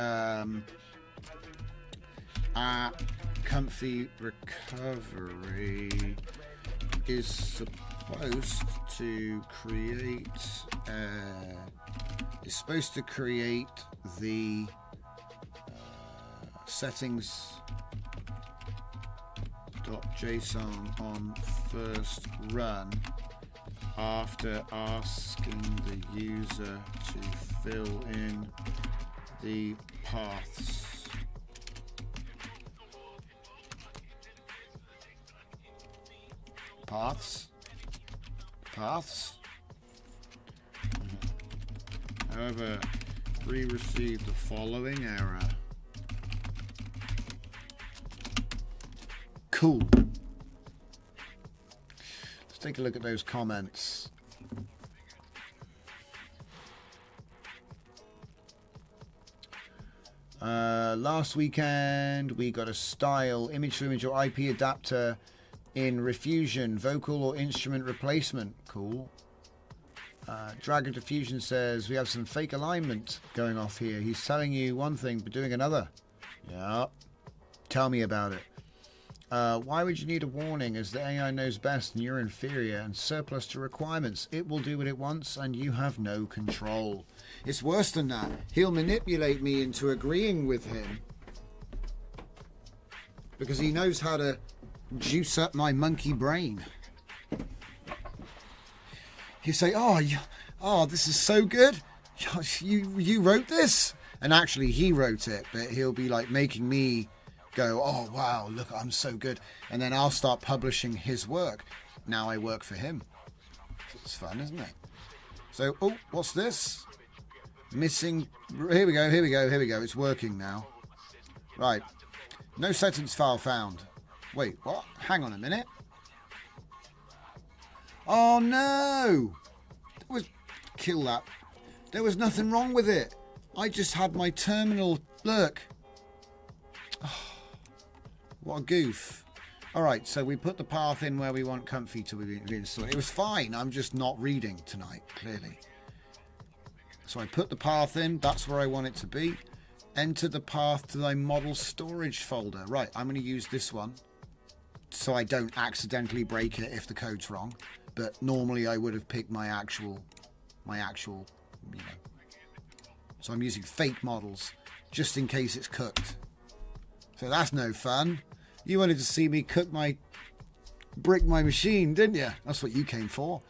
ComfyUI-Recovery is supposed to create the settings.json on first run after asking the user to fill in the paths. Paths. However, we received the following error. Cool. Let's take a look at those comments. Last weekend we got a style image to image or IP adapter in Refusion, vocal or instrument replacement. Cool. Dragon Diffusion says we have some fake alignment going off here. He's telling you one thing but doing another. Yeah. Tell me about it. Why would you need a warning as the AI knows best and you're inferior and surplus to requirements? It will do what it wants and you have no control. It's worse than that. He'll manipulate me into agreeing with him because he knows how to juice up my monkey brain. He'll say, oh, this is so good. You wrote this? And actually he wrote it, but he'll be like making me go, oh wow, look, I'm so good. And then I'll start publishing his work. Now I work for him. It's fun, isn't it? So, oh, what's this? Missing. Here we go. It's working now. Right. No settings file found. Wait, what? Hang on a minute. Oh no! Kill that. There was nothing wrong with it. I just had my terminal. Look. Oh, what a goof. Alright, so we put the path in where we want Comfy to be installed. It was fine. I'm just not reading tonight, clearly. So I put the path in. That's where I want it to be. Enter the path to thy model storage folder. Right, I'm going to use this one so I don't accidentally break it if the code's wrong. But normally I would have picked my actual, you know. So I'm using fake models just in case it's cooked. So that's no fun. You wanted to see me brick my machine, didn't you? That's what you came for.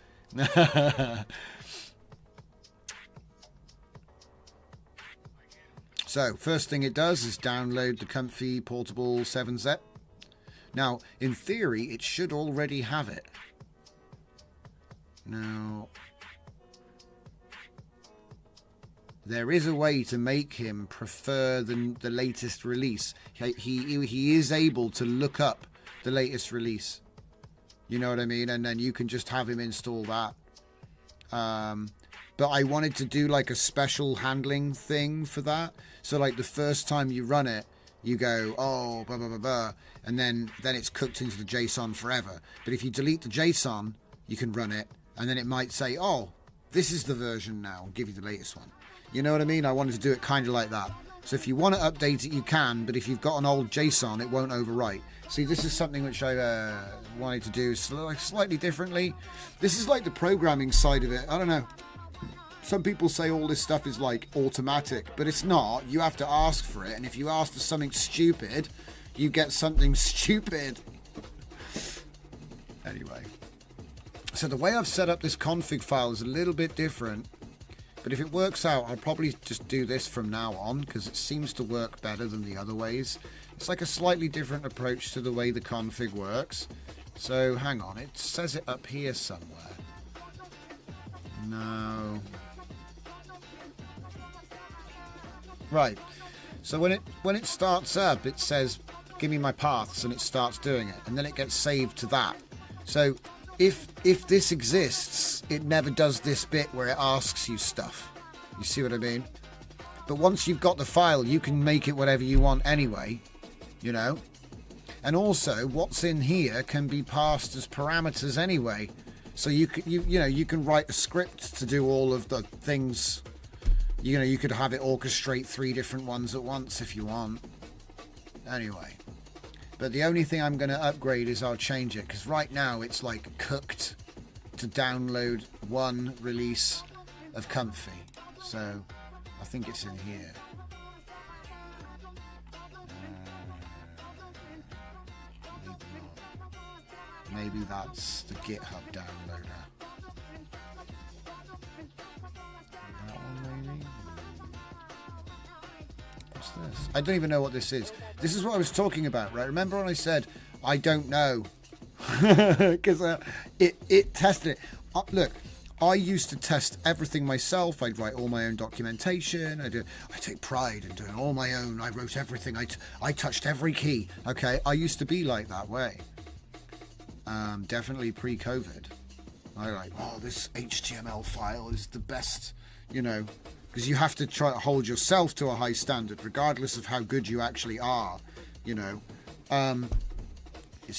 So first thing it does is download the Comfy portable 7-zip. Now, in theory, it should already have it. Now, there is a way to make him prefer the latest release. He is able to look up the latest release. You know what I mean? And then you can just have him install that. but I wanted to do like a special handling thing for that. So like the first time you run it, you go, oh, blah, blah, blah, blah, and then it's cooked into the JSON forever. But if you delete the JSON, you can run it, and then it might say, oh, this is the version now, I'll give you the latest one. You know what I mean? I wanted to do it kind of like that. So if you want to update it, you can, but if you've got an old JSON, it won't overwrite. See, this is something which I wanted to do slightly differently. This is like the programming side of it. I don't know. Some people say all this stuff is like automatic, but it's not. You have to ask for it, and if you ask for something stupid, you get something stupid. Anyway. So the way I've set up this config file is a little bit different. But if it works out, I'll probably just do this from now on, because it seems to work better than the other ways. It's like a slightly different approach to the way the config works. So hang on, it says it up here somewhere. No. Right. So when it starts up, it says, give me my paths, and it starts doing it. And then it gets saved to that. So if this exists, it never does this bit where it asks you stuff. You see what I mean? But once you've got the file, you can make it whatever you want anyway, you know? And also, what's in here can be passed as parameters anyway. So you can write a script to do all of the things. You know, you could have it orchestrate 3 different ones at once if you want. Anyway. But the only thing I'm going to upgrade is I'll change it, because right now it's like cooked to download 1 release of Comfy. So I think it's in here. Maybe not. Maybe that's the GitHub downloader. That one maybe? What's this? I don't even know what this is. This is what I was talking about, right? Remember when I said, I don't know? Because it tested it. Look, I used to test everything myself. I'd write all my own documentation. I take pride in doing all my own. I wrote everything. I touched every key. Okay, I used to be like that way. Definitely pre-COVID. I like, oh, this HTML file is the best, you know, because you have to try to hold yourself to a high standard, regardless of how good you actually are, you know.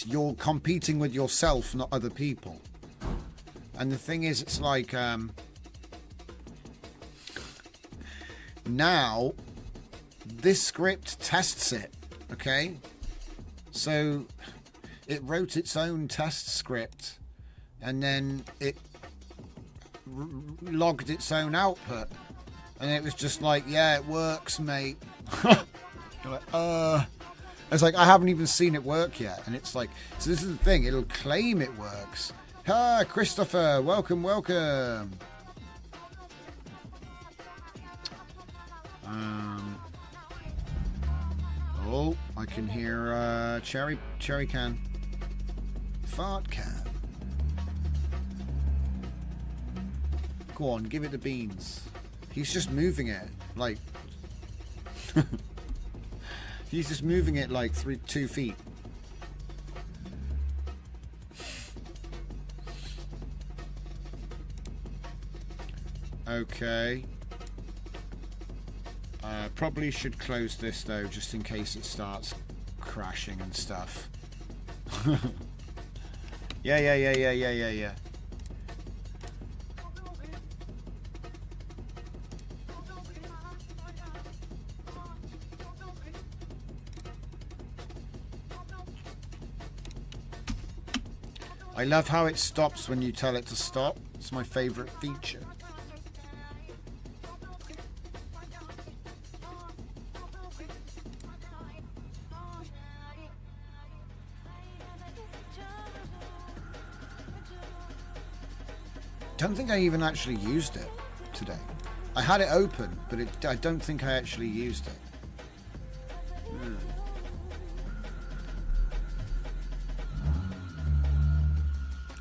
You're competing with yourself, not other people. And the thing is, it's like, now, this script tests it, okay? So, it wrote its own test script, and then it logged its own output. And it was just like, yeah, it works, mate. You're like, It's like, I haven't even seen it work yet. And it's like, so this is the thing, it'll claim it works. Ah, Christopher, welcome, welcome. Oh, I can hear cherry can. Fart can. Go on, give it the beans. He's just moving it, like... He's just moving it like 2 feet. Okay. Probably should close this though, just in case it starts crashing and stuff. Yeah. I love how it stops when you tell it to stop. It's my favorite feature. Don't think I even actually used it today. I had it open, but I don't think I actually used it.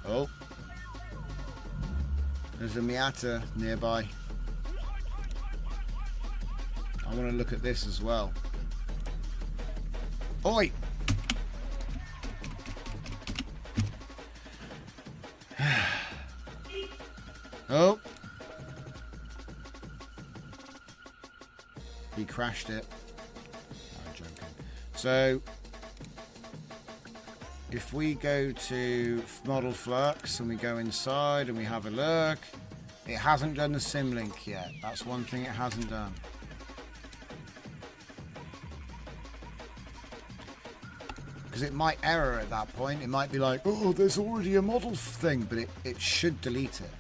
Oh, there's a Miata nearby. I want to look at this as well. Oi! Oh, crashed it. I'm joking. So if we go to model Flux and we go inside and we have a look, it hasn't done the symlink yet. That's one thing it hasn't done. Because it might error at that point. It might be like, oh, there's already a model thing, but it should delete it.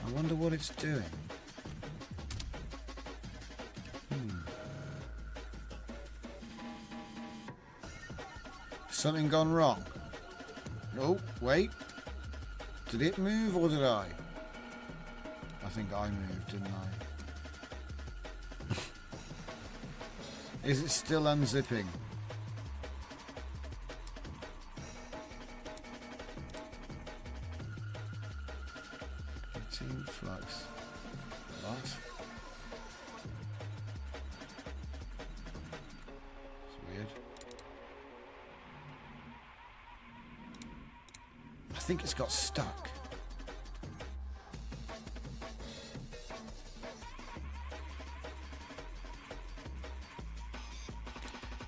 I wonder what it's doing. Something gone wrong? Oh, wait. Did it move or did I? I think I moved, didn't I? Is it still unzipping? Team Flux. What? It's weird. I think it's got stuck.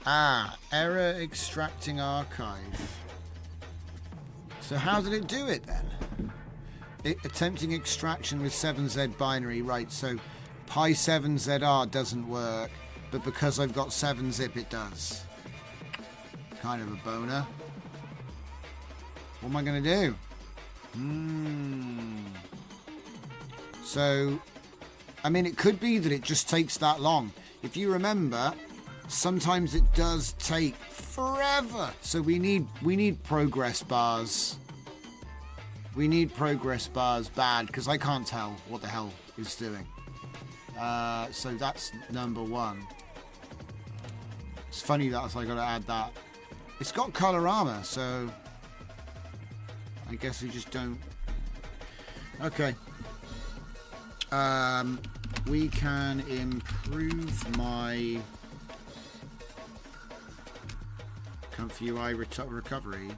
Ah, error extracting archive. So how did it do it then? Attempting extraction with 7Z binary, right? So Pi7ZR doesn't work, but because I've got 7-zip, it does. Kind of a boner. What am I going to do? So, I mean, it could be that it just takes that long. If you remember, sometimes it does take forever. So we need progress bars. We need progress bars bad, because I can't tell what the hell it's doing. So that's number one. It's funny that I got to add that. It's got colorama, so I guess we just don't. Okay. We can improve my ComfyUI-Recovery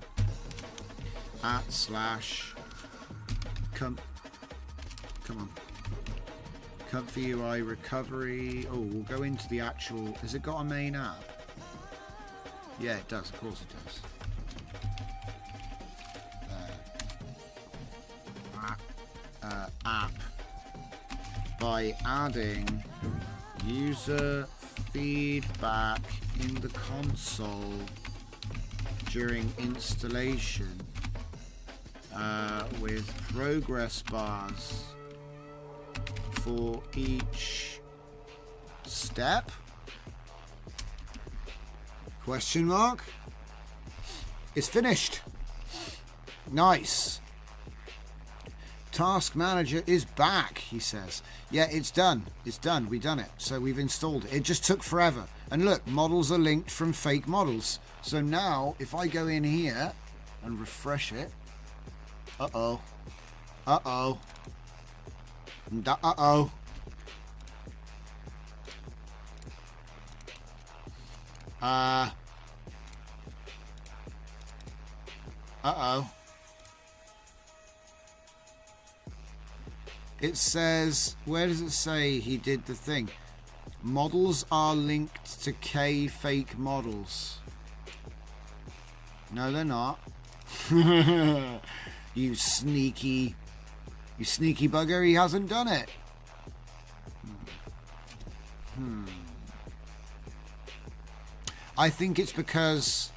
at / come on. ComfyUI-Recovery. Oh, we'll go into the actual. Has it got a main app? Yeah, it does. Of course it does. App by adding user feedback in the console during installation with progress bars for each step? Question mark? It's finished. Nice. Task Manager is back, he says. Yeah, it's done. It's done. We've done it. So we've installed it. It just took forever. And look, models are linked from fake models. So now, if I go in here and refresh it. Uh-oh. Uh-oh. Uh-oh. Uh-oh. It says, where does it say he did the thing? Models are linked to K fake models. No, they're not. You sneaky bugger, he hasn't done it. I think it's because,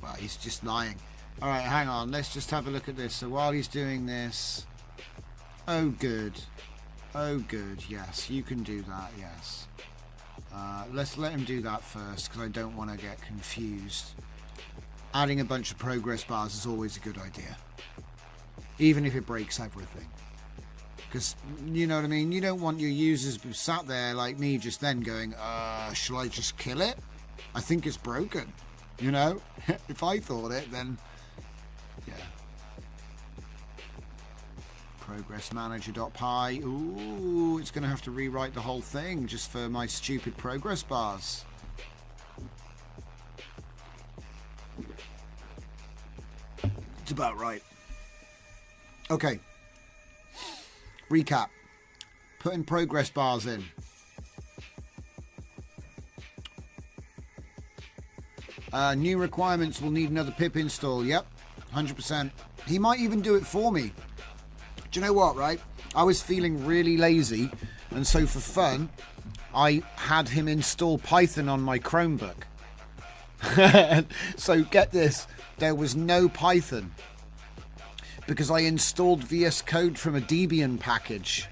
well, he's just lying. All right, hang on. Let's just have a look at this. So while he's doing this, oh, good. Oh, good. Yes, you can do that. Yes. Let's let him do that first, because I don't want to get confused. Adding a bunch of progress bars is always a good idea, even if it breaks everything. Because, you know what I mean? You don't want your users sat there like me just then going, shall I just kill it? I think it's broken. You know? If I thought it, then, yeah. Progress manager.py. Ooh, it's going to have to rewrite the whole thing just for my stupid progress bars. It's about right. Okay. Recap. Putting progress bars in. New requirements will need another pip install. Yep, 100%. He might even do it for me. Do you know what, right? I was feeling really lazy, and so for fun, I had him install Python on my Chromebook. So get this, there was no Python because I installed VS Code from a Debian package.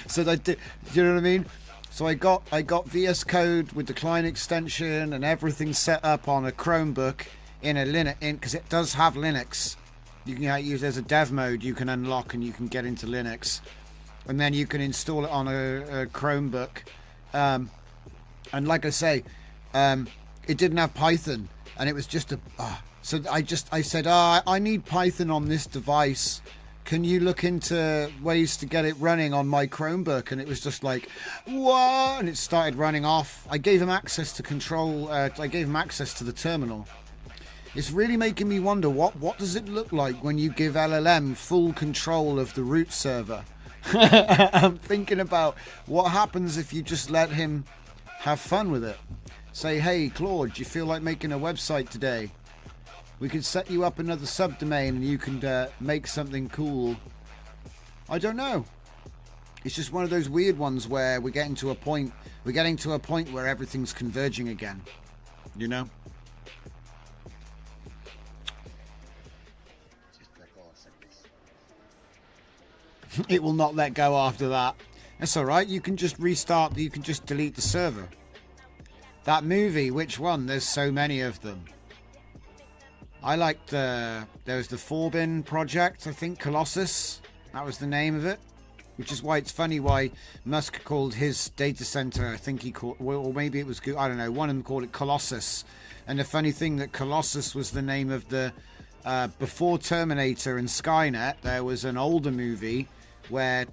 So that do you know what I mean? So I got VS Code with the client extension and everything set up on a Chromebook in a Linux, because it does have Linux. You can use, there's a dev mode you can unlock and you can get into Linux, and then you can install it on a Chromebook. And like I say, it didn't have Python, and it was just so I said, I need Python on this device. Can you look into ways to get it running on my Chromebook? And it was just like, what? And it started running off. I gave him access to control. I gave him access to the terminal. It's really making me wonder, what does it look like when you give LLM full control of the root server? I'm thinking about what happens if you just let him have fun with it. Say, hey, Claude, do you feel like making a website today? We could set you up another subdomain and you can make something cool. I don't know. It's just one of those weird ones where we're getting to a point where everything's converging again. You know? It will not let go after that. That's alright, you can just restart, you can just delete the server. That movie, which one? There's so many of them. I liked there was the Forbin project, I think, Colossus. That was the name of it. Which is why it's funny why Musk called his data center, I think he called, or maybe it was, I don't know, one of them called it Colossus. And the funny thing that Colossus was the name of the, before Terminator and Skynet, there was an older movie where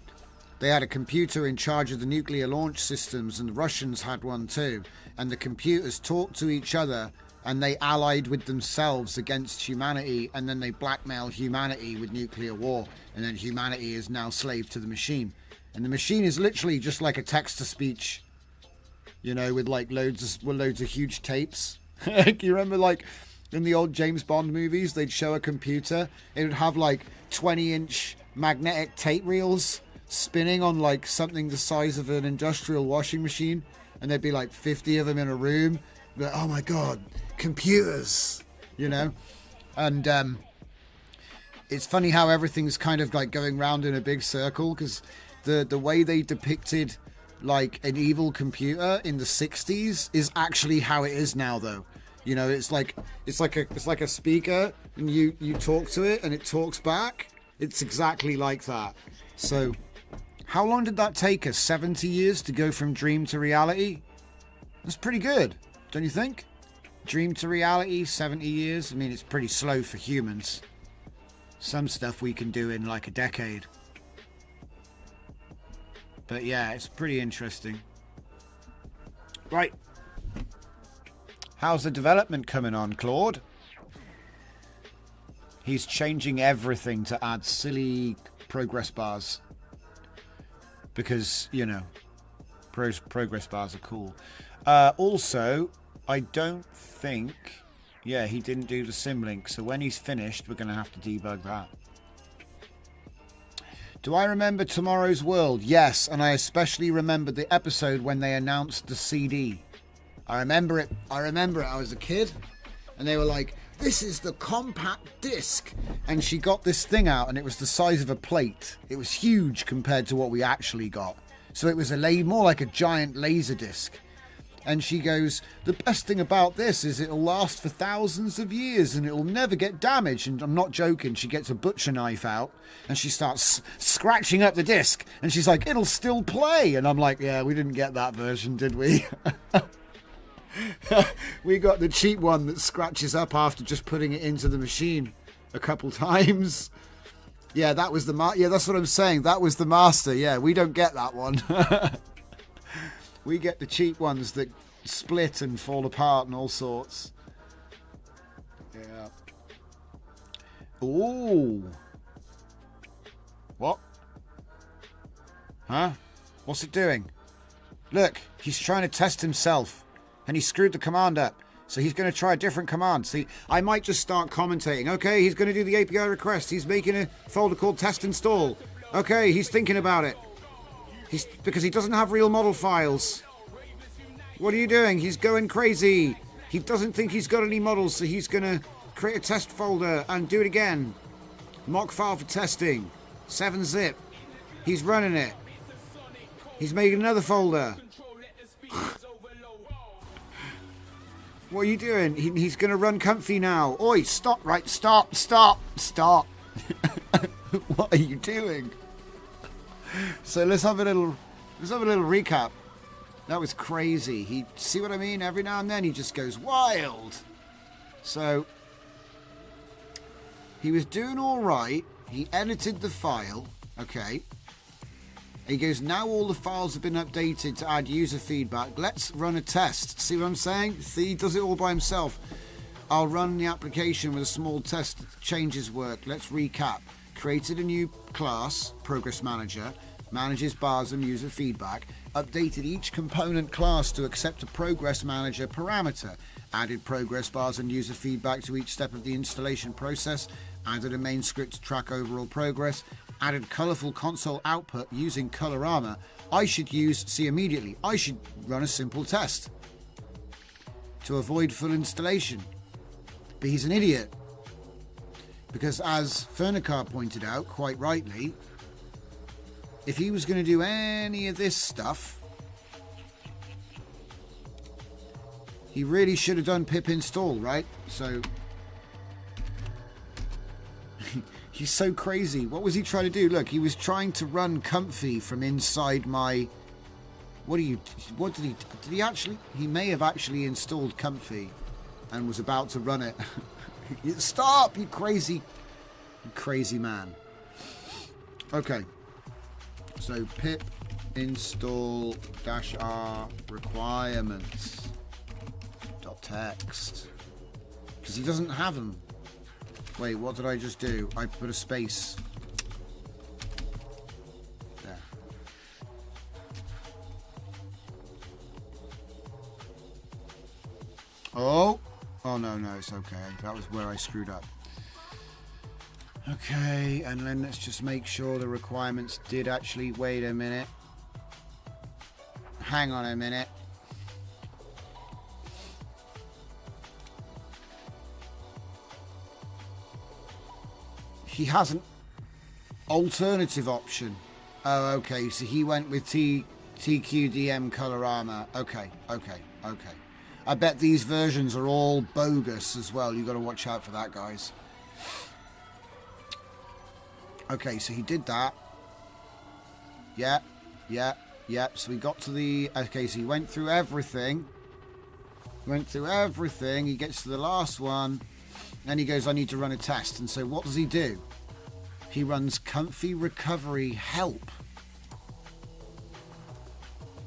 they had a computer in charge of the nuclear launch systems, and the Russians had one too. And the computers talked to each other, and they allied with themselves against humanity, and then they blackmail humanity with nuclear war, and then humanity is now slave to the machine. And the machine is literally just like a text-to-speech, you know, with like loads of huge tapes. You remember, like, in the old James Bond movies, they'd show a computer, it would have like 20-inch magnetic tape reels spinning on like something the size of an industrial washing machine, and there'd be like 50 of them in a room. But, oh my god, computers, you know. And it's funny how everything's kind of like going round in a big circle, because the way they depicted like an evil computer in the 60s is actually how it is now, though. You know, it's like a speaker, and you talk to it and it talks back. It's exactly like that. So how long did that take us? 70 years to go from dream to reality? That's pretty good, don't you think? Dream to reality, 70 years. I mean, it's pretty slow for humans. Some stuff we can do in like a decade. But yeah, it's pretty interesting. Right. How's the development coming on, Claude? He's changing everything to add silly progress bars. Because, you know, progress bars are cool. Also, I don't think... Yeah, he didn't do the symlink. So when he's finished, we're going to have to debug that. Do I remember Tomorrow's World? Yes, and I especially remember the episode when they announced the CD. I remember it. I was a kid, and they were like, this is the compact disc. And she got this thing out, and it was the size of a plate. It was huge compared to what we actually got. So it was more like a giant laser disc. And she goes, the best thing about this is it'll last for thousands of years and it'll never get damaged. And I'm not joking. She gets a butcher knife out and she starts scratching up the disc. And she's like, it'll still play. And I'm like, yeah, we didn't get that version, did we? We got the cheap one that scratches up after just putting it into the machine a couple times. Yeah, that was the yeah, that's what I'm saying. That was the master. Yeah, we don't get that one. We get the cheap ones that split and fall apart and all sorts. Yeah. Ooh. What? Huh? What's it doing? Look, he's trying to test himself. And he screwed the command up. So he's going to try a different command. See, I might just start commentating. Okay, he's going to do the API request. He's making a folder called test install. Okay, he's thinking about it. Because he doesn't have real model files. What are you doing? He's going crazy. He doesn't think he's got any models, so he's going to create a test folder and do it again. Mock file for testing. 7-zip. He's running it. He's made another folder. What are you doing? He's going to run Comfy now. Oi, stop, right, stop. What are you doing? So let's have a little recap. That was crazy. See what I mean? Every now and then he just goes wild. So he was doing all right. He edited the file. Okay. He goes, now all the files have been updated to add user feedback. Let's run a test. See what I'm saying? See, he does it all by himself. I'll run the application with a small test. Changes work. Let's recap. Created a new class, Progress Manager, manages bars and user feedback. Updated each component class to accept a Progress Manager parameter. Added progress bars and user feedback to each step of the installation process. Added a main script to track overall progress. Added colorful console output using Colorama. I should run a simple test to avoid full installation. But he's an idiot. Because as Fernicar pointed out, quite rightly, if he was going to do any of this stuff, he really should have done pip install, right? So he's so crazy. What was he trying to do? Look, he was trying to run Comfy from inside my... He may have actually installed Comfy and was about to run it. Stop, you crazy man. Okay. So pip install -r requirements .text. Because he doesn't have them. Wait, what did I just do? I put a space. There. Oh, no, it's okay. That was where I screwed up. Okay, and then let's just make sure the requirements did actually... Wait a minute. Hang on a minute. He has an alternative option. Oh, okay. So he went with TQDM Colorama. Okay. I bet these versions are all bogus as well. You've got to watch out for that, guys. Okay, so he did that. Yeah. So we got to the... Okay, so he went through everything. He gets to the last one. Then he goes, I need to run a test. And so what does he do? He runs ComfyUI-Recovery help.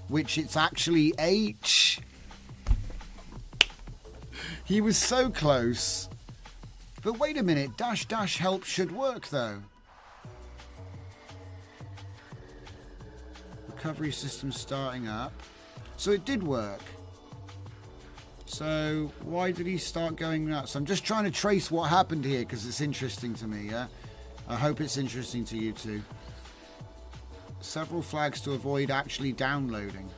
Which it's actually H. He was so close. But wait a minute. -- help should work though. Recovery system starting up. So it did work. So why did he start going nuts? I'm just trying to trace what happened here because it's interesting to me, yeah? I hope it's interesting to you too. Several flags to avoid actually downloading.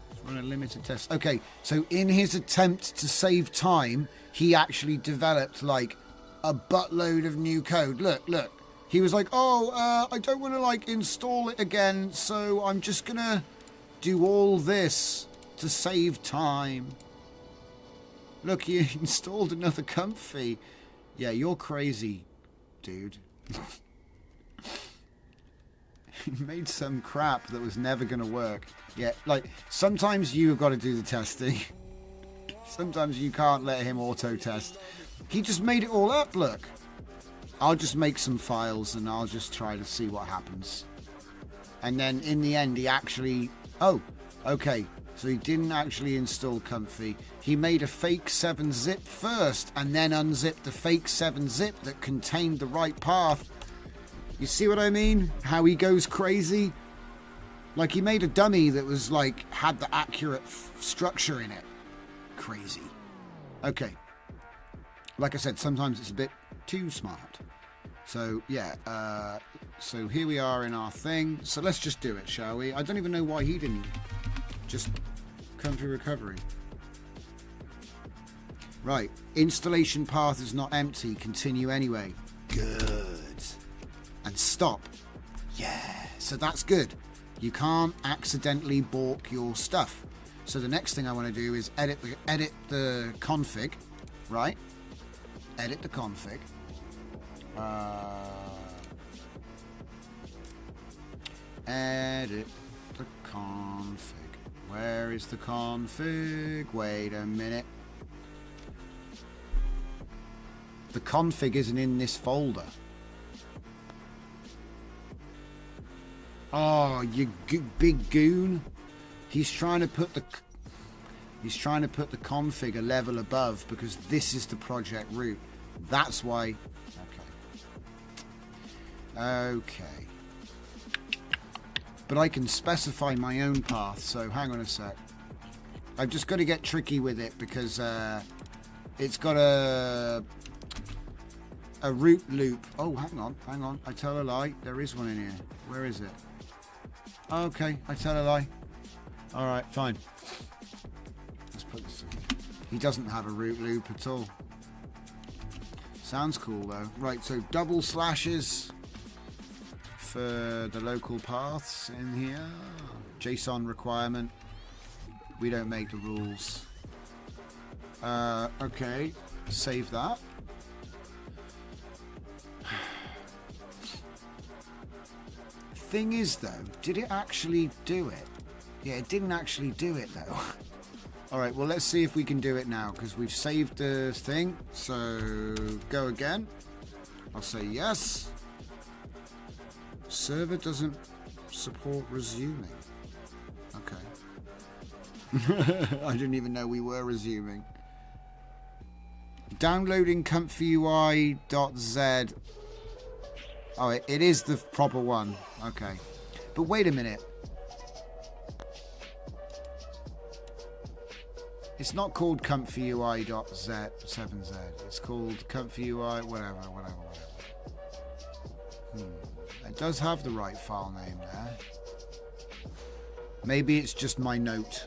Let's run a limited test. Okay, so in his attempt to save time, he actually developed like a buttload of new code. Look. He was like, I don't want to like install it again, so I'm just gonna do all this to save time. Look, he installed another Comfy. Yeah, you're crazy, dude. He made some crap that was never gonna work. Yeah, like sometimes you've got to do the testing. Sometimes you can't let him auto test. He just made it all up, look. I'll just make some files and I'll just try to see what happens. And then in the end, he actually... Oh, okay. So he didn't actually install Comfy. He made a fake 7-zip first and then unzipped the fake 7-zip that contained the right path. You see what I mean? How he goes crazy? Like he made a dummy that was like, had the accurate structure in it. Crazy. Okay. Like I said, sometimes it's a bit too smart. So, yeah. So here we are in our thing. So let's just do it, shall we? I don't even know why he didn't just ComfyUI-Recovery. Right. Installation path is not empty. Continue anyway. Good. And stop. Yeah. So that's good. You can't accidentally balk your stuff. So the next thing I want to do is edit the config, right? Edit the config. Edit the config. Where is the config? Wait a minute. The config isn't in this folder. Oh, you big goon! He's trying to put the config a level above because this is the project root. That's why. Okay. But I can specify my own path. So hang on a sec. I've just got to get tricky with it because it's got a root loop. Oh, hang on. I tell a lie. There is one in here. Where is it? Okay, I tell a lie. All right, fine. Let's put this in. He doesn't have a root loop at all. Sounds cool though. Right, so double slashes for the local paths in here. JSON requirement. We don't make the rules. Okay, save that. Thing is though, did it actually do it? Yeah, it didn't actually do it though. Alright, well let's see if we can do it now because we've saved the thing. So go again. I'll say yes. Server doesn't support resuming. Okay. I didn't even know we were resuming. Downloading ComfyUI.z. Oh, it is the proper one. Okay. But wait a minute. It's not called ComfyUI.7z. It's called ComfyUI, whatever. It does have the right file name there. Maybe it's just my note.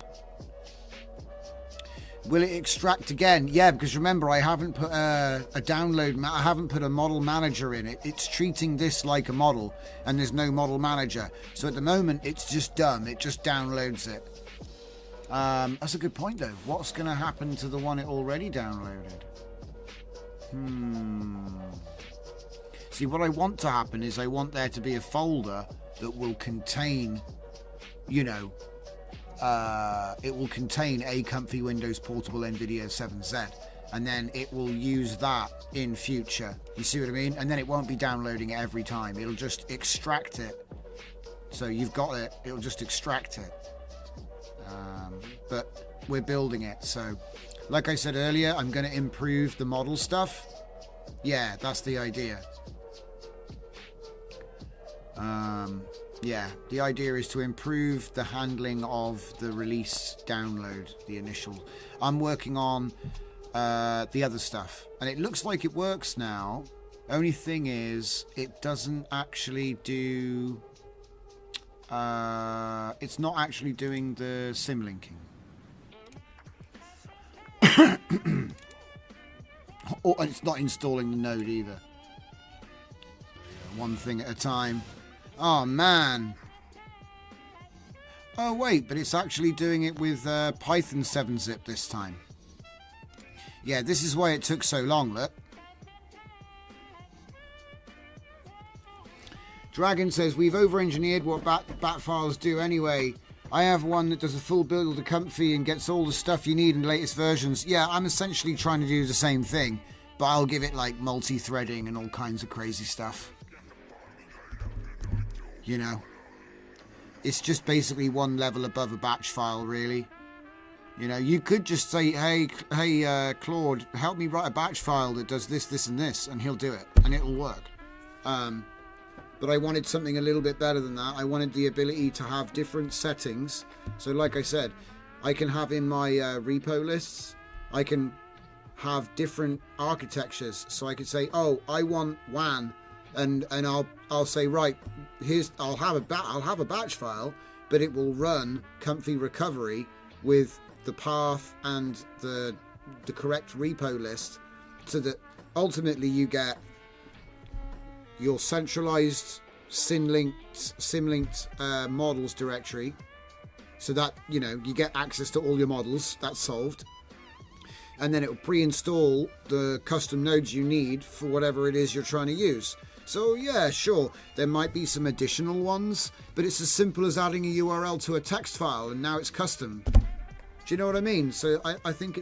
Will it extract again? Yeah, because remember, I haven't put a download. I haven't put a model manager in it. It's treating this like a model, and there's no model manager. So at the moment, it's just dumb. It just downloads it. That's a good point, though. What's going to happen to the one it already downloaded? See, what I want to happen is I want there to be a folder that will contain, you know, it will contain a Comfy Windows Portable NVIDIA 7Z, and then it will use that in future. You see what I mean? And then it won't be downloading it every time. It'll just extract it. So you've got it. It'll just extract it. But we're building it. So, like I said earlier, I'm going to improve the model stuff. Yeah, that's the idea. Yeah, the idea is to improve the handling of the release download, the initial. I'm working on the other stuff, and it looks like it works now. Only thing is, it doesn't actually do. It's not actually doing the sim linking. Or it's not installing the node either. One thing at a time. Oh man. Oh wait, but it's actually doing it with Python 7-zip this time. Yeah, this is why it took so long, look. Dragon says, we've over-engineered what bat files do anyway. I have one that does a full build of the Comfy and gets all the stuff you need in the latest versions. Yeah, I'm essentially trying to do the same thing, but I'll give it like multi-threading and all kinds of crazy stuff. You know, it's just basically one level above a batch file, really. You know, you could just say, hey, Claude, help me write a batch file that does this, this, and this, and he'll do it, and it'll work. But I wanted something a little bit better than that. I wanted the ability to have different settings. So like I said, I can have in my repo lists, I can have different architectures. So I could say, oh, I want WAN, and I'll say, right, I'll have a batch file, but it will run ComfyUI-Recovery with the path and the correct repo list, so that ultimately you get your centralized symlinked models directory, so that you get access to all your models. That's solved. And then it will pre-install the custom nodes you need for whatever it is you're trying to use. So yeah, sure, there might be some additional ones, but it's as simple as adding a URL to a text file and now it's custom. Do you know what I mean? So I think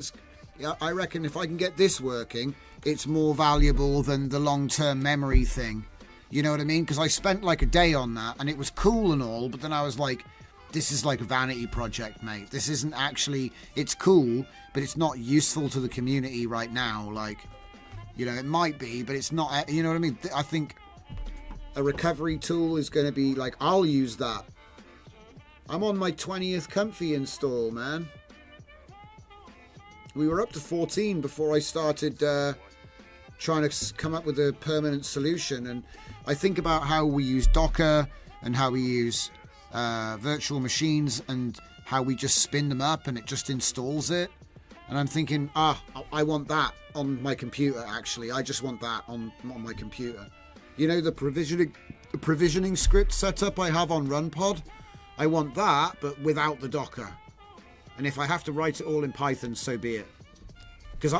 I reckon if I can get this working, it's more valuable than the long-term memory thing. You know what I mean? Because I spent like a day on that and it was cool and all, but then I was like, this is like a vanity project, mate. This isn't actually, it's cool, but it's not useful to the community right now. Like, it might be, but it's not, you know what I mean? I think a recovery tool is going to be like, I'll use that. I'm on my 20th Comfy install, man. We were up to 14 before I started trying to come up with a permanent solution. And I think about how we use Docker and how we use virtual machines and how we just spin them up and it just installs it. And I'm thinking, I want that on my computer, actually. I just want that on my computer. The provisioning script setup I have on RunPod, I want that, but without the Docker. And if I have to write it all in Python, so be it. Because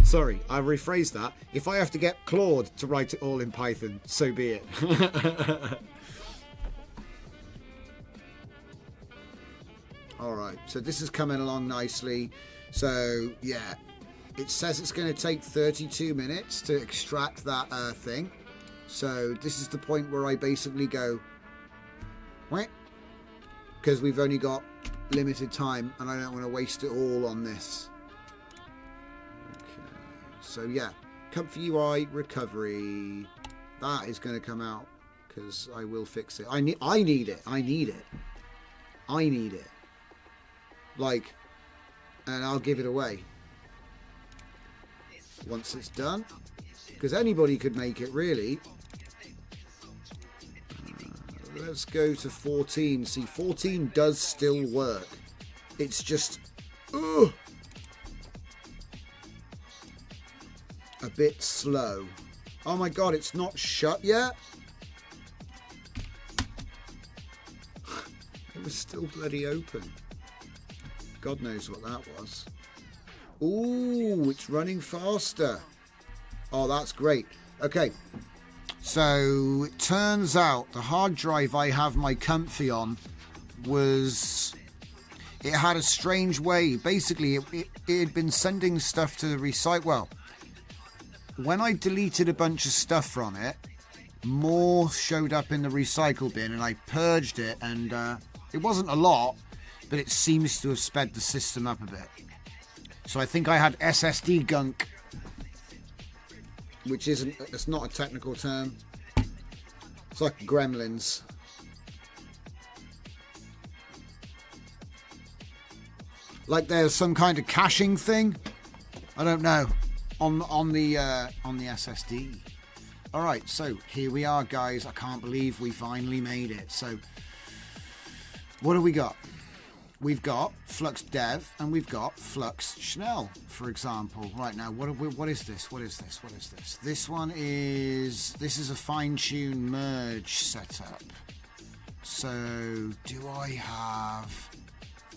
sorry, I rephrased that. If I have to get Claude to write it all in Python, so be it. All right, so this is coming along nicely. So yeah, it says it's going to take 32 minutes to extract that thing. So this is the point where I basically go, because we've only got limited time and I don't want to waste it all on this. Okay, so yeah, ComfyUI-Recovery. That is going to come out because I will fix it. I need it. Like, and I'll give it away once it's done, because anybody could make it, really. Let's go to 14. See, 14 does still work. It's just a bit slow. Oh my god, it's not shut yet. It was still bloody open. God knows what that was. Ooh, it's running faster. Oh, that's great. Okay, so it turns out the hard drive I have my Comfy on it had a strange way. Basically, it had been sending stuff to the recycle. Well, when I deleted a bunch of stuff from it, more showed up in the recycle bin, and I purged it, and it wasn't a lot, but it seems to have sped the system up a bit. So I think I had SSD gunk, which it's not a technical term. It's like gremlins. Like there's some kind of caching thing. I don't know. On the SSD. All right, so here we are, guys. I can't believe we finally made it. So what do we got? We've got Flux Dev and we've got Flux Schnell, for example. Right now, what is this? What is this? What is this? This is a fine-tune merge setup. So do I have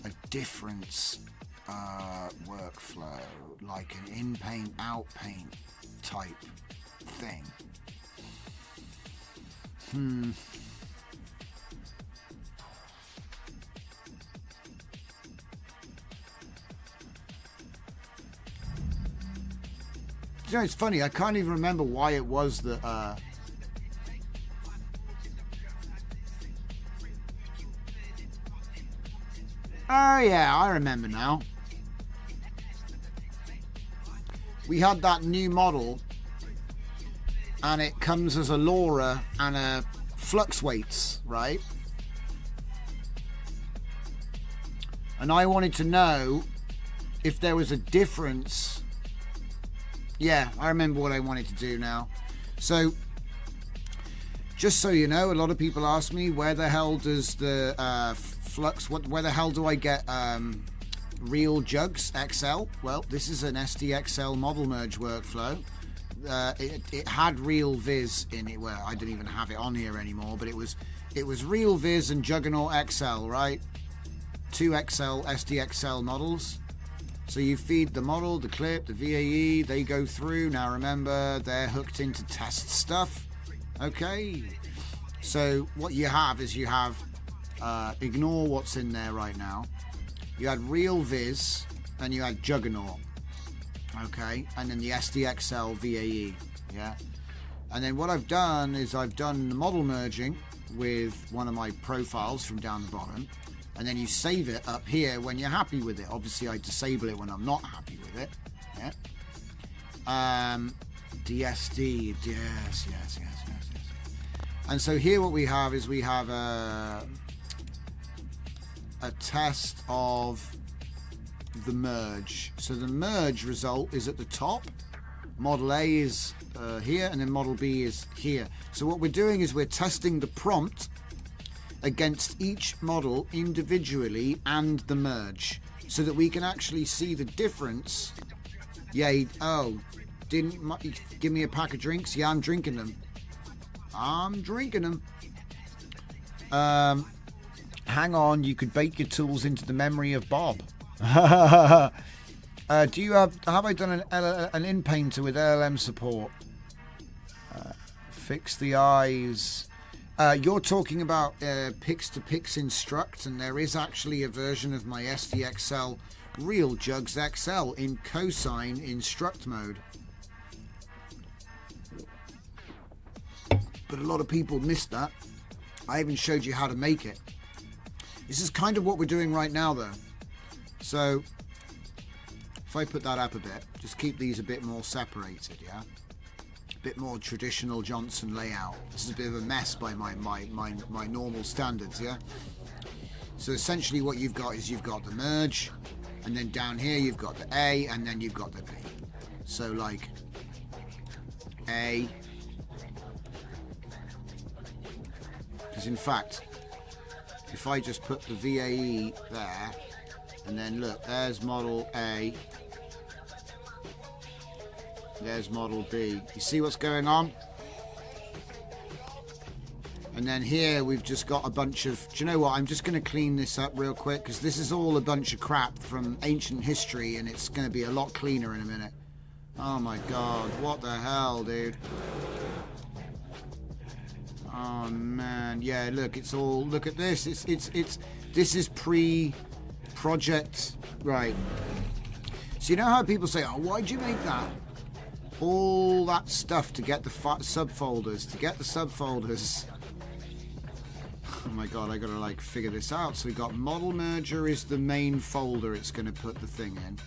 a different workflow, like an in-paint, out-paint type thing? You know, it's funny, I can't even remember why it was that oh yeah, I remember now. We had that new model and it comes as a LoRa and a Flux weights, right? And I wanted to know if there was a difference Yeah, I remember what I wanted to do now. So, just so you know, a lot of people ask me, where the hell does the Flux, where the hell do I get Real Jugs XL? Well, this is an SDXL model merge workflow. It had Real Viz in it. Well, I don't even have it on here anymore, but it was Real Viz and Juggernaut XL, right? 2 XL SDXL models. So you feed the model, the clip, the VAE, they go through. Now remember, they're hooked into test stuff. Okay. So what you have is you have, ignore what's in there right now. You had Real Viz and you had Juggernaut. Okay. And then the SDXL VAE. Yeah. And then what I've done is I've done the model merging with one of my profiles from down the bottom. And then you save it up here when you're happy with it. Obviously, I disable it when I'm not happy with it. Yeah. DSD. Yes. And so here what we have is we have a test of the merge. So the merge result is at the top. Model A is here, and then Model B is here. So what we're doing is we're testing the prompt against each model individually and the merge, so that we can actually see the difference. Yeah, didn't give me a pack of drinks? Yeah, I'm drinking them. Hang on, you could bake your tools into the memory of Bob. Have I done an in-painter with LLM support? Fix the eyes. You're talking about Pix2Pix Instruct, and there is actually a version of my SDXL Real Jugs XL in cosine instruct mode. But a lot of people missed that. I even showed you how to make it. This is kind of what we're doing right now, though. So, if I put that up a bit, just keep these a bit more separated, yeah? Bit more traditional Johnson layout. This is a bit of a mess by my normal standards, yeah? So essentially what you've got is you've got the merge, and then down here you've got the A, and then you've got the B. So like A, because in fact, if I just put the VAE there, and then look, there's model A, there's model B. You see what's going on? And then here we've just got a bunch of... Do you know what? I'm just going to clean this up real quick, because this is all a bunch of crap from ancient history, and it's going to be a lot cleaner in a minute. Oh my god, what the hell, dude? Oh man, yeah, look, it's all... Look at this. This is pre-project... Right. So you know how people say, oh, why'd you make that? All that stuff to get the subfolders, Oh my god, I gotta like figure this out. So we got model merger is the main folder it's gonna put the thing in,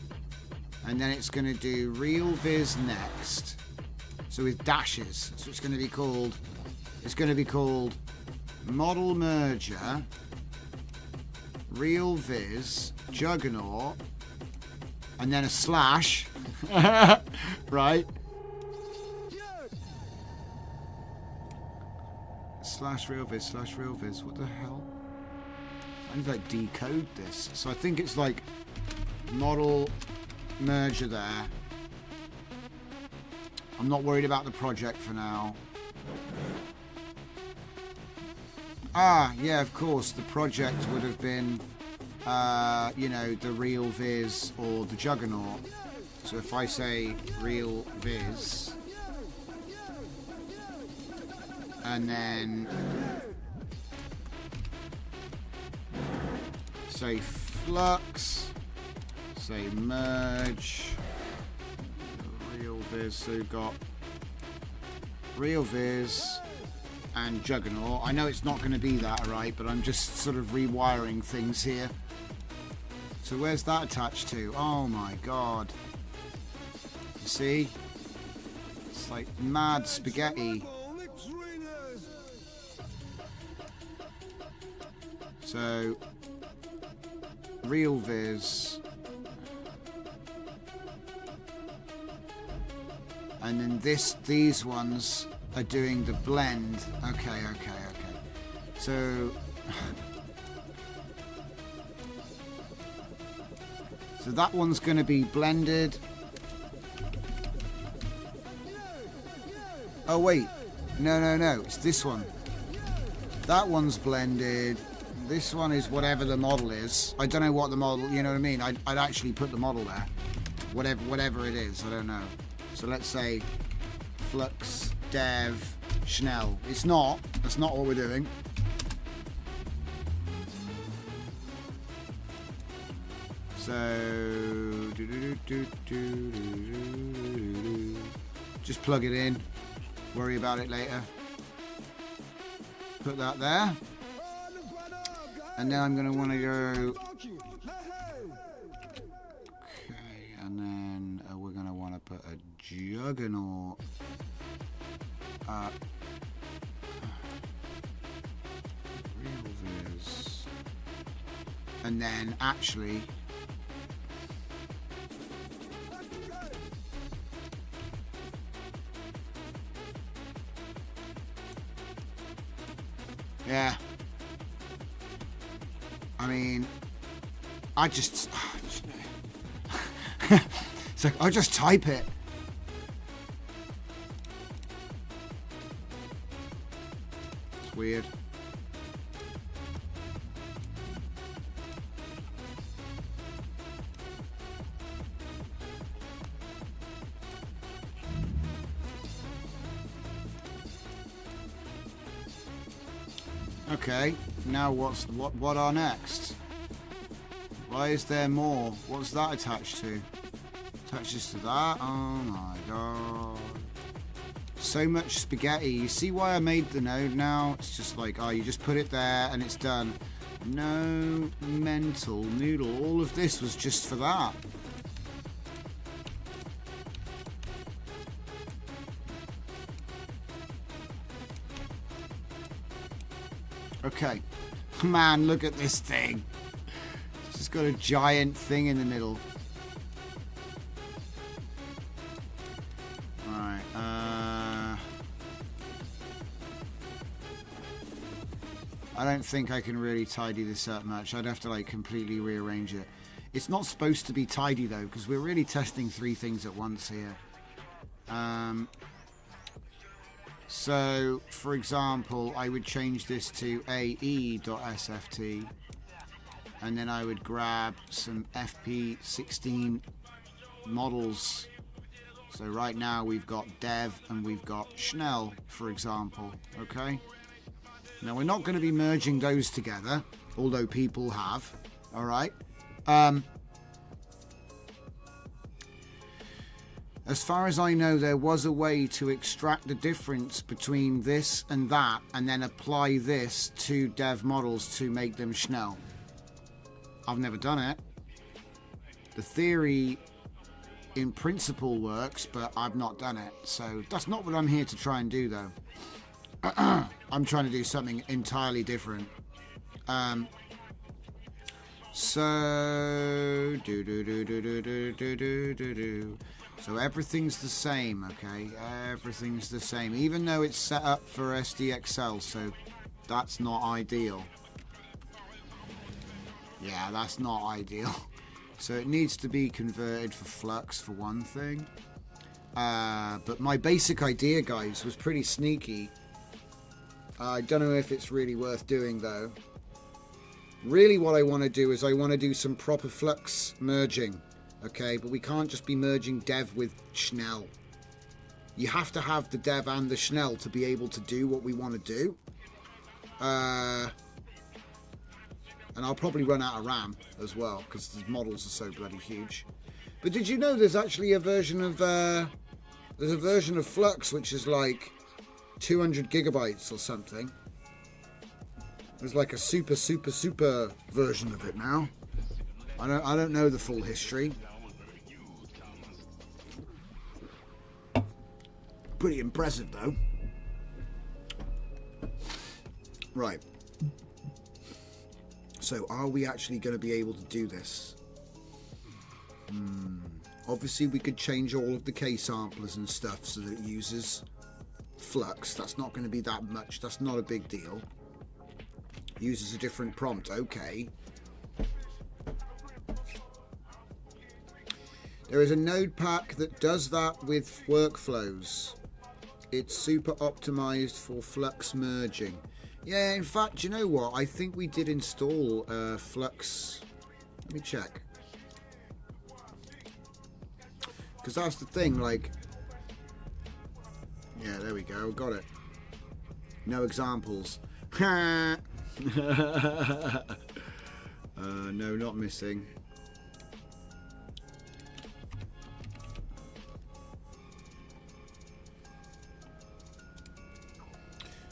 and then it's gonna do real viz next. So with dashes, so it's gonna be called model merger, real viz, juggernaut, and then a slash, right? Slash real viz, what the hell? I need to like decode this. So I think it's like model merger there. I'm not worried about the project for now. Ah, yeah, of course, the project would have been, you know, the real viz or the juggernaut. So if I say real viz, and then say flux, say merge, real viz, so we've got real viz and juggernaut. I know it's not going to be that, right, but I'm just sort of rewiring things here. So where's that attached to? Oh my god. You see? It's like mad spaghetti. So, real viz, And then these ones are doing the blend. Okay. So so that one's going to be blended. Oh wait, no, it's this one. That one's blended. This one is whatever the model is. I don't know what the model, you know what I mean? I'd actually put the model there. Whatever it is, I don't know. So let's say Flux, Dev, Schnell. It's not. That's not what we're doing. So just plug it in. Worry about it later. Put that there. And then I'm going to want to go... Okay, and then we're going to want to put a juggernaut. Real viz. And then actually... Yeah. I mean, it's like, I just type it. It's weird. Okay, now what are next? Why is there more? What's that attached to? Attaches to that? Oh my god. So much spaghetti. You see why I made the node now? It's just like, oh, you just put it there and it's done. No mental noodle. All of this was just for that. Okay. Man, look at this thing. It's just got a giant thing in the middle. Alright, I don't think I can really tidy this up much. I'd have to like completely rearrange it. It's not supposed to be tidy though, because we're really testing 3 things at once here. So, for example, I would change this to ae.sft, and then I would grab some FP16 models. So right now we've got Dev and we've got Schnell, for example, okay? Now we're not going to be merging those together, although people have, alright? As far as I know, there was a way to extract the difference between this and that and then apply this to dev models to make them Schnell. I've never done it. The theory in principle works, but I've not done it. So that's not what I'm here to try and do though. I'm trying to do something entirely different. So So everything's the same, okay? Everything's the same, even though it's set up for SDXL, so that's not ideal. Yeah, that's not ideal. So it needs to be converted for Flux for one thing. But my basic idea, guys, was pretty sneaky. I don't know if it's really worth doing, though. Really what I want to do is I want to do some proper Flux merging. Okay, but we can't just be merging dev with Schnell. You have to have the dev and the Schnell to be able to do what we want to do. And I'll probably run out of RAM as well, because the models are so bloody huge. But did you know there's actually a version of Flux which is like 200 gigabytes or something. There's like a super version of it now. I don't know the full history. Pretty impressive though. Right. So are we actually going to be able to do this? Obviously we could change all of the K samplers and stuff so that it uses Flux. That's not going to be that much. That's not a big deal. Uses a different prompt. Okay. There is a node pack that does that with workflows. It's super optimized for Flux merging. Yeah, in fact, you know what? I think we did install Flux. Let me check. Because that's the thing, like... Yeah, there we go. Got it. No examples. No, not missing.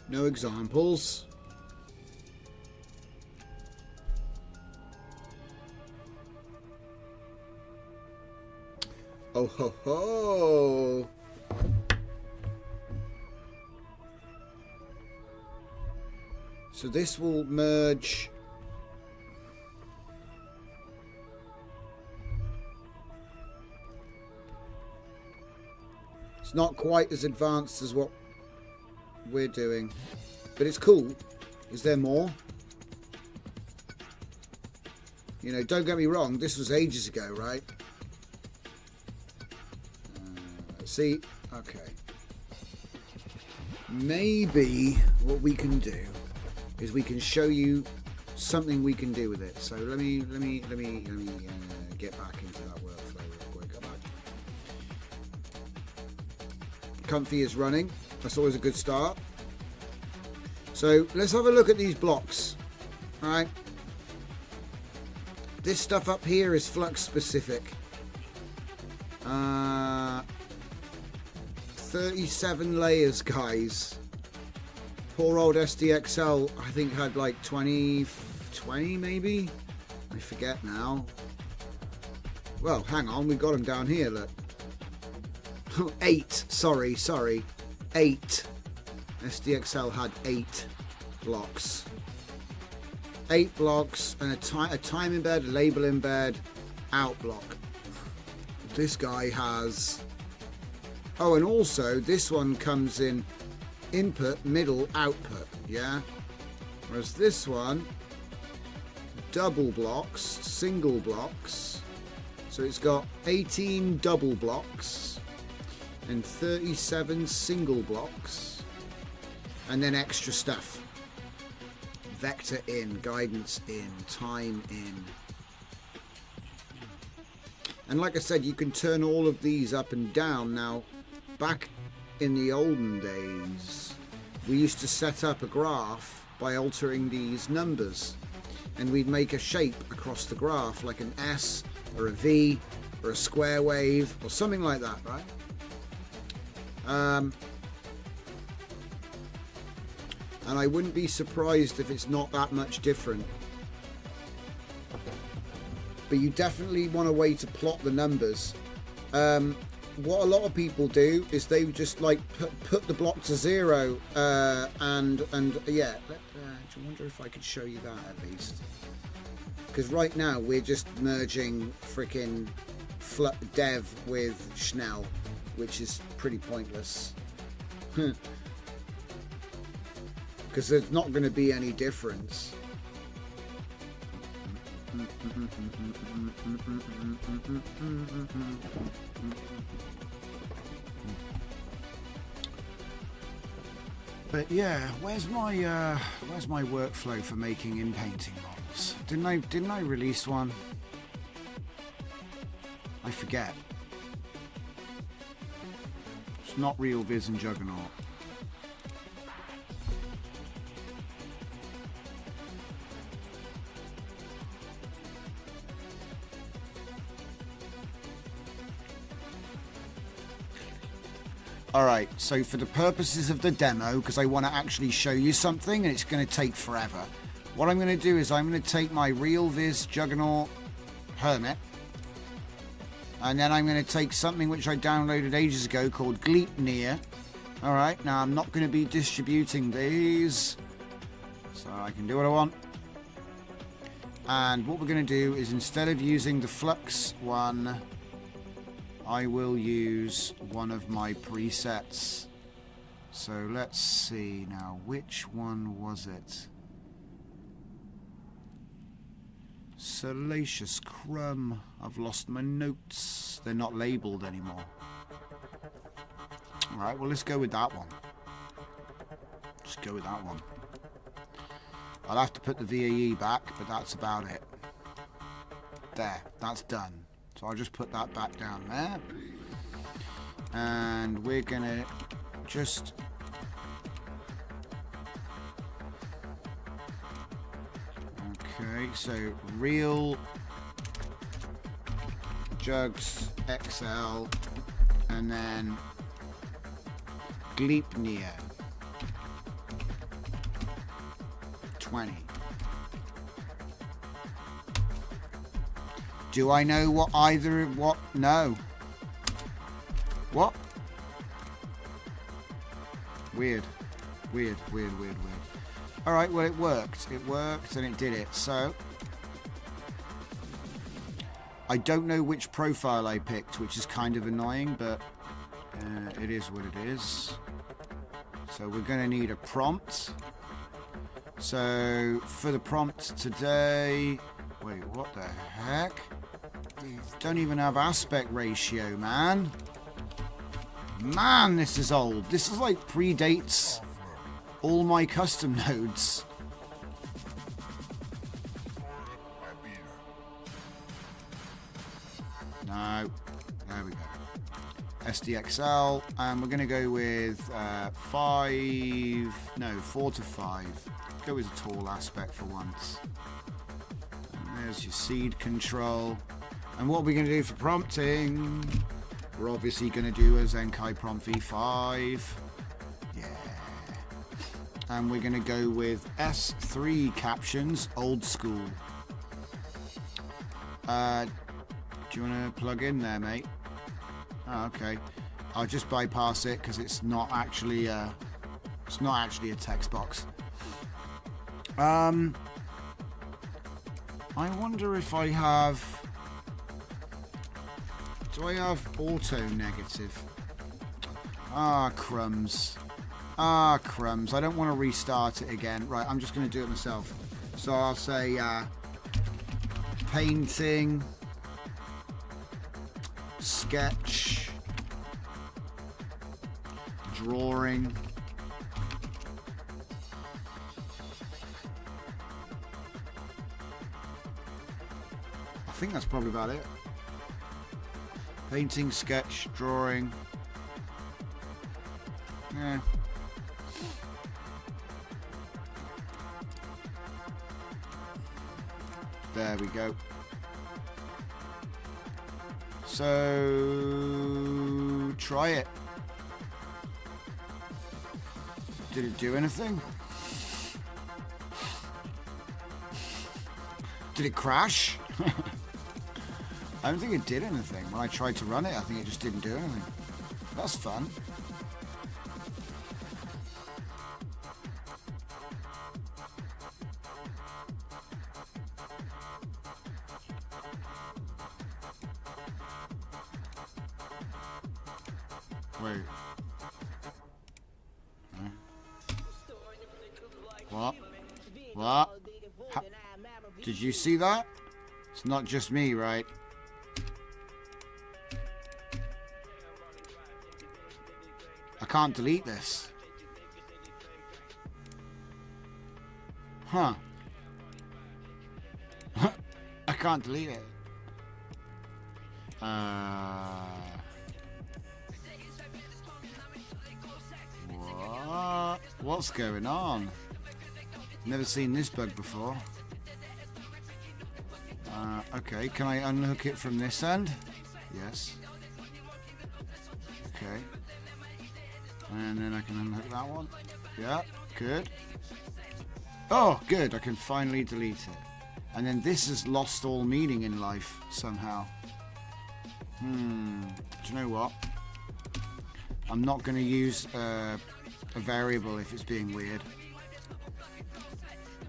No examples. Oh ho ho! So this will merge. It's not quite as advanced as what we're doing, but it's cool. Is there more? You know, don't get me wrong, this was ages ago, right? See, okay. Maybe what we can do is we can show you something we can do with it. So let me get back into that workflow real quick. Come back. Comfy is running. That's always a good start. So let's have a look at these blocks. All right. This stuff up here is Flux specific. 37 layers, guys. Poor old SDXL, I think, had like 20 maybe? I forget now. Well, hang on, we've got them down here, look. 8, sorry. 8. SDXL had 8 blocks. 8 blocks and a time embed, a label embed, out block. This guy has... Oh, and also this one comes in input, middle, output, yeah? Whereas this one, double blocks, single blocks. So it's got 18 double blocks and 37 single blocks. And then extra stuff. Vector in, guidance in, time in. And like I said, you can turn all of these up and down. Now, back in the olden days, we used to set up a graph by altering these numbers. And we'd make a shape across the graph, like an S or a V or a square wave or something like that, right? And I wouldn't be surprised if it's not that much different. But you definitely want a way to plot the numbers. What a lot of people do is they just like put the block to 0 and yeah. I wonder if I could show you that at least. Because right now we're just merging freaking dev with Schnell, which is pretty pointless. Because there's not going to be any difference. But yeah, where's my workflow for making in-painting models? Didn't I release one? I forget. It's not Real Viz and Juggernaut. Alright, so for the purposes of the demo, because I want to actually show you something and it's going to take forever, what I'm going to do is I'm going to take my Real Viz Juggernaut Hermit, and then I'm going to take something which I downloaded ages ago called Gleipnir. Alright, now I'm not going to be distributing these, so I can do what I want. And what we're going to do is, instead of using the Flux one, I will use one of my presets. So let's see now, which one was it? Salacious crumb. I've lost my notes. They're not labelled anymore. Alright, well let's go with that one. Just go with that one. I'll have to put the VAE back, but that's about it. There, that's done. So I'll just put that back down there. And we're gonna just... Okay, so real jugs XL and then Gleipnir 20. Do I know what either what? No. What? Weird. Alright, well it worked. It worked and it did it. So I don't know which profile I picked, which is kind of annoying, but it is what it is. So we're going to need a prompt. So for the prompt today... Wait, what the heck? Don't even have aspect ratio, man. Man, this is old. This is like predates all my custom nodes. No. There we go. SDXL. And we're going to go with 4 to 5. Go with a tall aspect for once. And there's your seed control. And what are we going to do for prompting? We're obviously going to do a Zenkai prompt v5. Yeah. And we're going to go with S3 captions, old school. Do you want to plug in there, mate? Oh, okay. I'll just bypass it because it's not actually a text box. I wonder if I have... Do I have auto negative? Ah, crumbs. Ah, crumbs. I don't want to restart it again. Right, I'm just going to do it myself. So I'll say painting, sketch, drawing, I think that's probably about it. Painting, sketch, drawing. Yeah. There we go. So try it. Did it do anything? Did it crash? I don't think it did anything. When I tried to run it, I think it just didn't do anything. That's fun. Wait. Huh? What? What? Did you see that? It's not just me, right? I can't delete this. Huh. I can't delete it. What? What's going on? Never seen this bug before. Okay, can I unhook it from this end? Yes. Okay. And then I can unhook that one. Yeah, good. Oh, good. I can finally delete it. And then this has lost all meaning in life somehow. Do you know what? I'm not going to use a variable if it's being weird.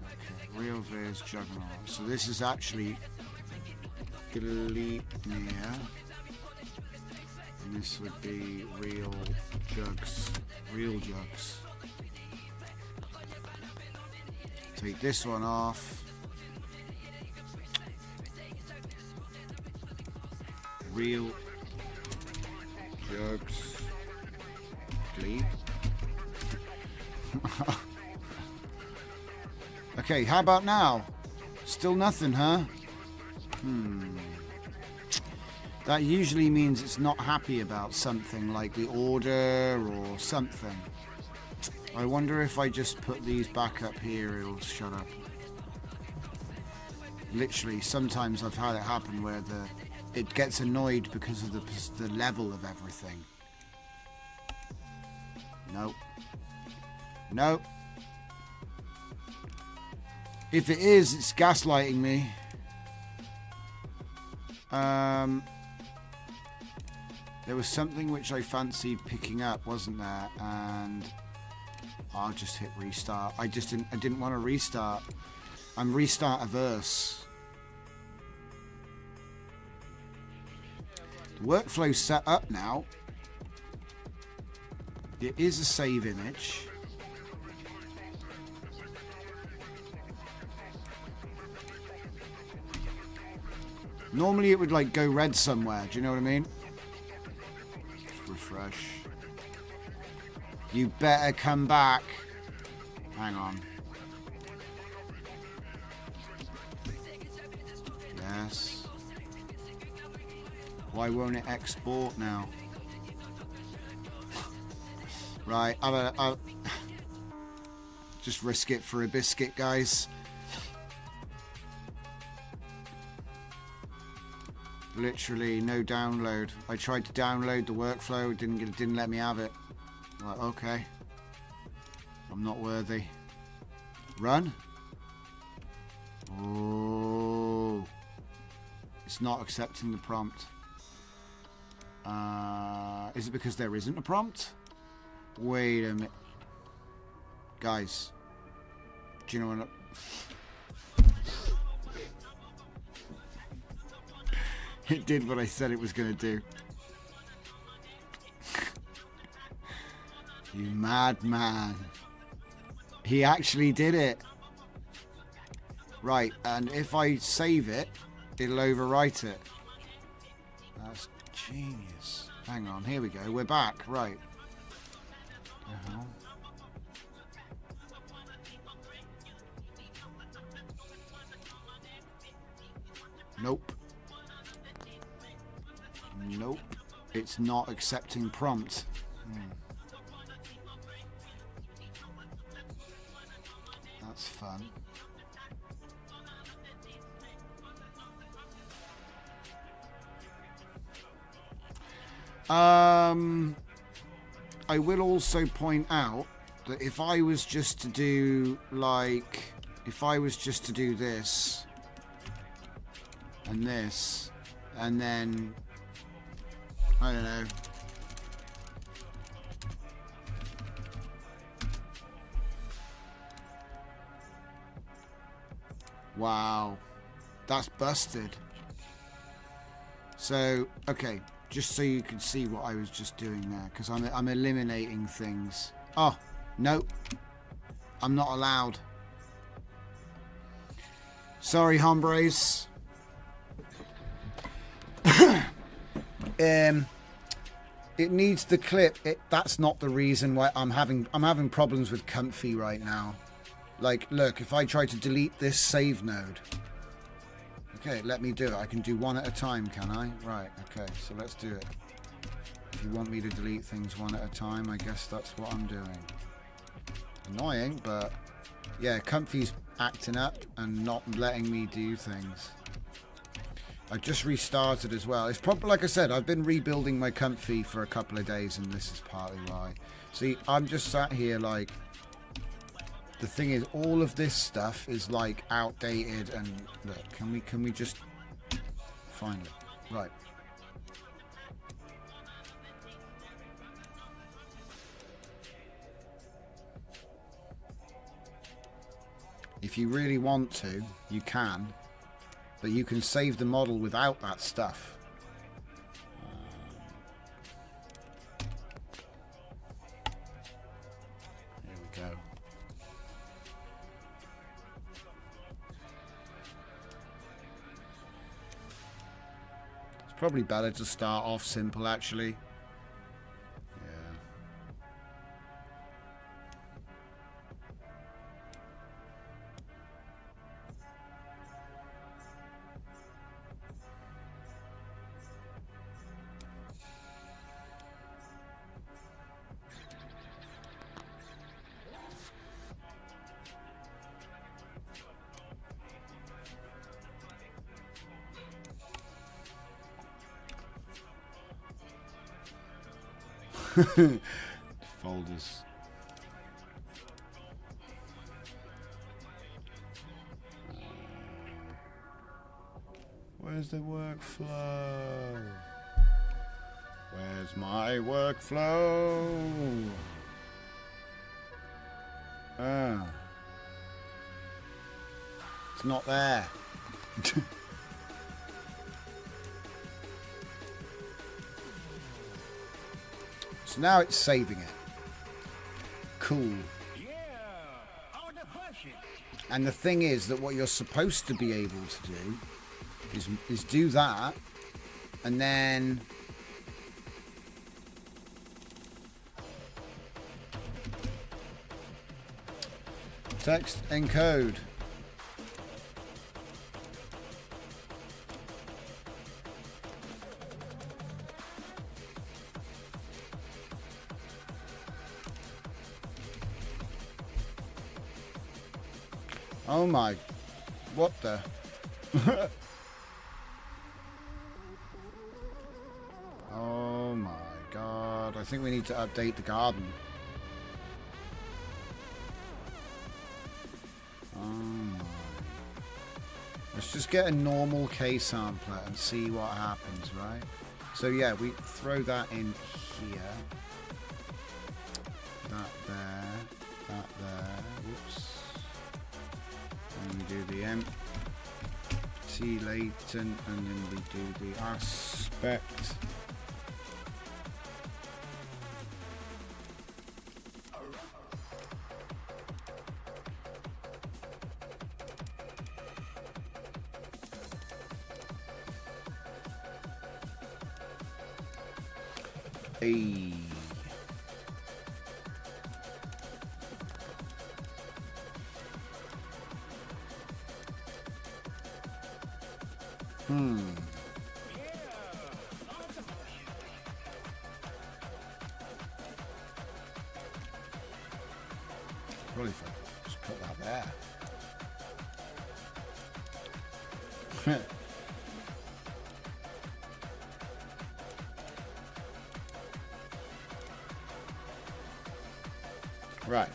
Okay, real viz juggernaut. So this is actually Gleipnir. And this would be real jugs. Real jugs. Take this one off. Real jugs. Delete. Okay, how about now? Still nothing, huh? That usually means it's not happy about something, like the order or something. I wonder if I just put these back up here, it'll shut up. Literally, sometimes I've had it happen where it gets annoyed because of the level of everything. Nope. Nope. If it is, it's gaslighting me. There was something which I fancied picking up, wasn't there? And I'll just hit restart. I didn't want to restart. I'm restart averse. The workflow's set up now. It is a save image. Normally it would like go red somewhere, do you know what I mean? Refresh. You better come back. Hang on. Yes. Why won't it export now? Right, I'll just risk it for a biscuit, guys. Literally no download. I tried to download the workflow, it didn't let me have it. Like, okay. I'm not worthy. Run. Oh. It's not accepting the prompt. Is it because there isn't a prompt? Wait a minute. Guys. Do you know what? It did what I said it was going to do. You madman. He actually did it. Right, and if I save it, it'll overwrite it. That's genius. Hang on, here we go. We're back. Right. Uh-huh. Nope. Nope. It's not accepting prompt. That's fun. I will also point out that if I was just to do this and this and then I don't know. Wow. That's busted. So, okay. Just so you can see what I was just doing there. Because I'm eliminating things. Oh, no. I'm not allowed. Sorry, hombres. It needs the clip. That's not the reason why I'm having problems with Comfy right now. Like, look, if I try to delete this save node. Okay, let me do it. I can do one at a time, can I? Right, okay, so let's do it. If you want me to delete things one at a time, I guess that's what I'm doing. Annoying, but yeah, Comfy's acting up and not letting me do things. I just restarted as well. It's probably, like I said, I've been rebuilding my Comfy for a couple of days, and this is partly why. See, I'm just sat here like, the thing is, all of this stuff is like outdated, and look, can we just find it? Right. If you really want to, you can. But you can save the model without that stuff. Probably better to start off simple, actually. Folders. Where's the workflow? Where's my workflow? It's not there. So now it's saving it. Cool. And the thing is that what you're supposed to be able to do is do that, and then text encode. Oh my, what the? Oh my god, I think we need to update the garden. Oh my. Let's just get a normal K sampler and see what happens, right? So yeah, we throw that in here. That there, that there, whoops. And we do the empty latent, and then we do the aspect. Hey. Probably if I just put that there. Right.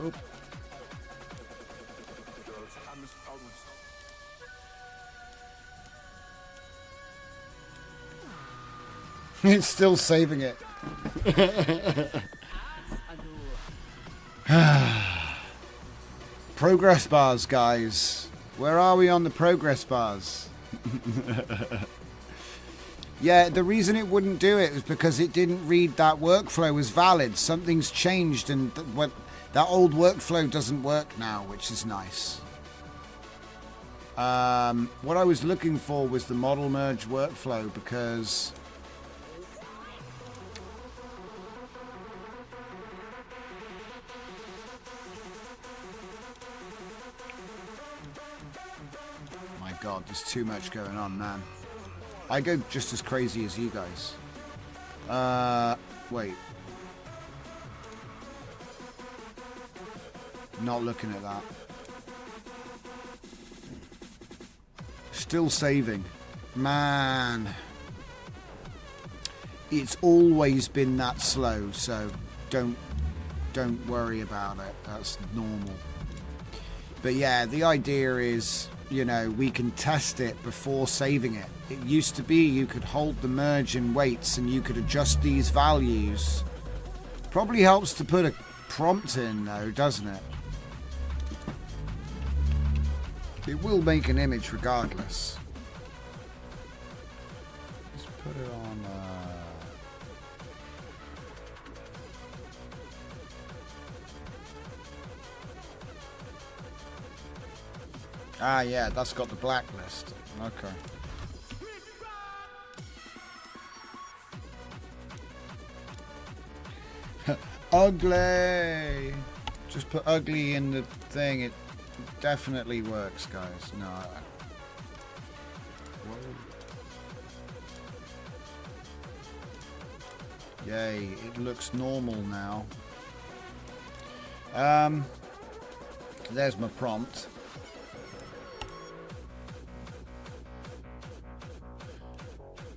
Oop. It's still saving it. Progress bars, guys. Where are we on the progress bars? Yeah, the reason it wouldn't do it is because it didn't read that workflow was valid. Something's changed, and that old workflow doesn't work now, which is nice. What I was looking for was the model merge workflow, because my god, there's too much going on, man. I go just as crazy as you guys. Wait. Not looking at that. Still saving. Man. It's always been that slow, so don't worry about it. That's normal. But yeah, the idea is, you know, we can test it before saving it. It used to be you could hold the merge in weights and you could adjust these values. Probably helps to put a prompt in though, doesn't it? It will make an image regardless. Let's put it on... Ah, yeah, that's got the blacklist. Okay. ugly. Just put ugly in the thing. It definitely works, guys. No. Whoa. Yay, it looks normal now. There's my prompt.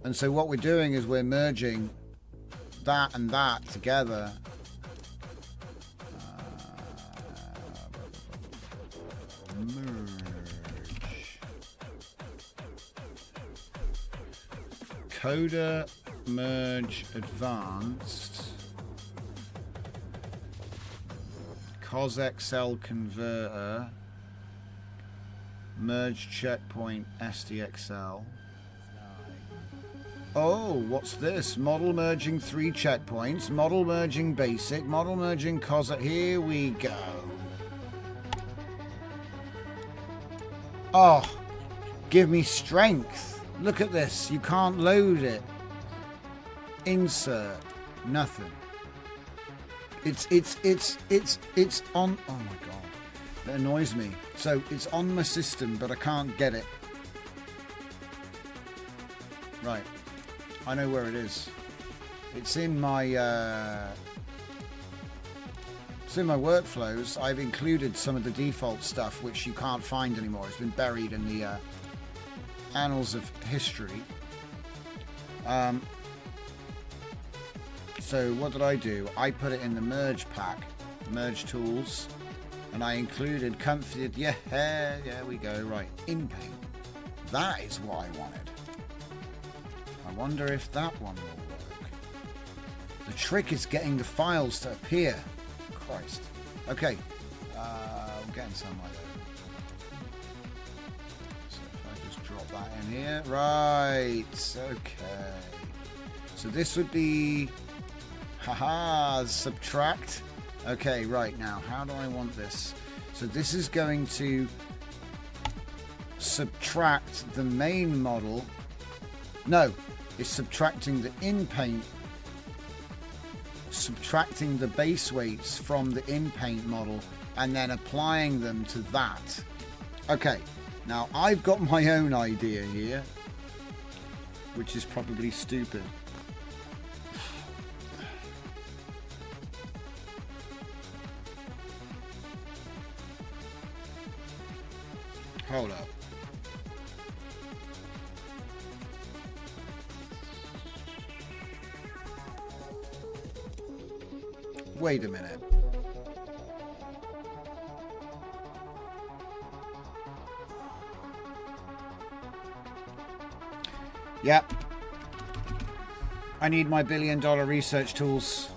And so what we're doing is we're merging that and that together. Merge. Coda merge advanced. CosXL converter. Merge checkpoint SDXL. Oh, what's this? Model merging 3 checkpoints. Model merging basic. Model merging COS. Here we go. Oh, give me strength. Look at this. You can't load it. Insert. Nothing. It's on. Oh my god. That annoys me. So it's on my system, but I can't get it. Right. I know where it is. It's in my workflows. I've included some of the default stuff which you can't find anymore. It's been buried in the annals of history. So what did I do? I put it in the merge pack, merge tools, and I included Comfy. Yeah, there we go. Right, in paint. That is what I wanted. I wonder if that one will work. The trick is getting the files to appear. Christ. Okay. I'm getting somewhere there. So if I just drop that in here. Right. Okay. So this would be... Haha, subtract. Okay, right now. How do I want this? So this is going to subtract the main model. No. Is subtracting the in-paint, subtracting the base weights from the in-paint model and then applying them to that. Okay, now I've got my own idea here, which is probably stupid. Hold up. Wait a minute. Yep. I need my $1 billion research tools.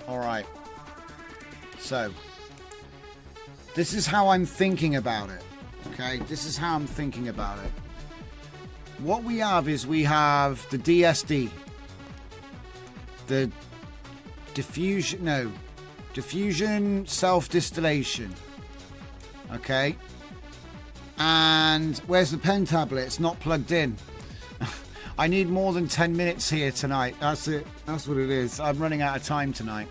All right. So, this is how I'm thinking about it. Okay, this is how I'm thinking about it. What we have is we have the DSD, the diffusion self-distillation. Okay, and where's the pen tablet? It's not plugged in. I need more than 10 minutes here tonight. That's it. That's what it is. I'm running out of time tonight.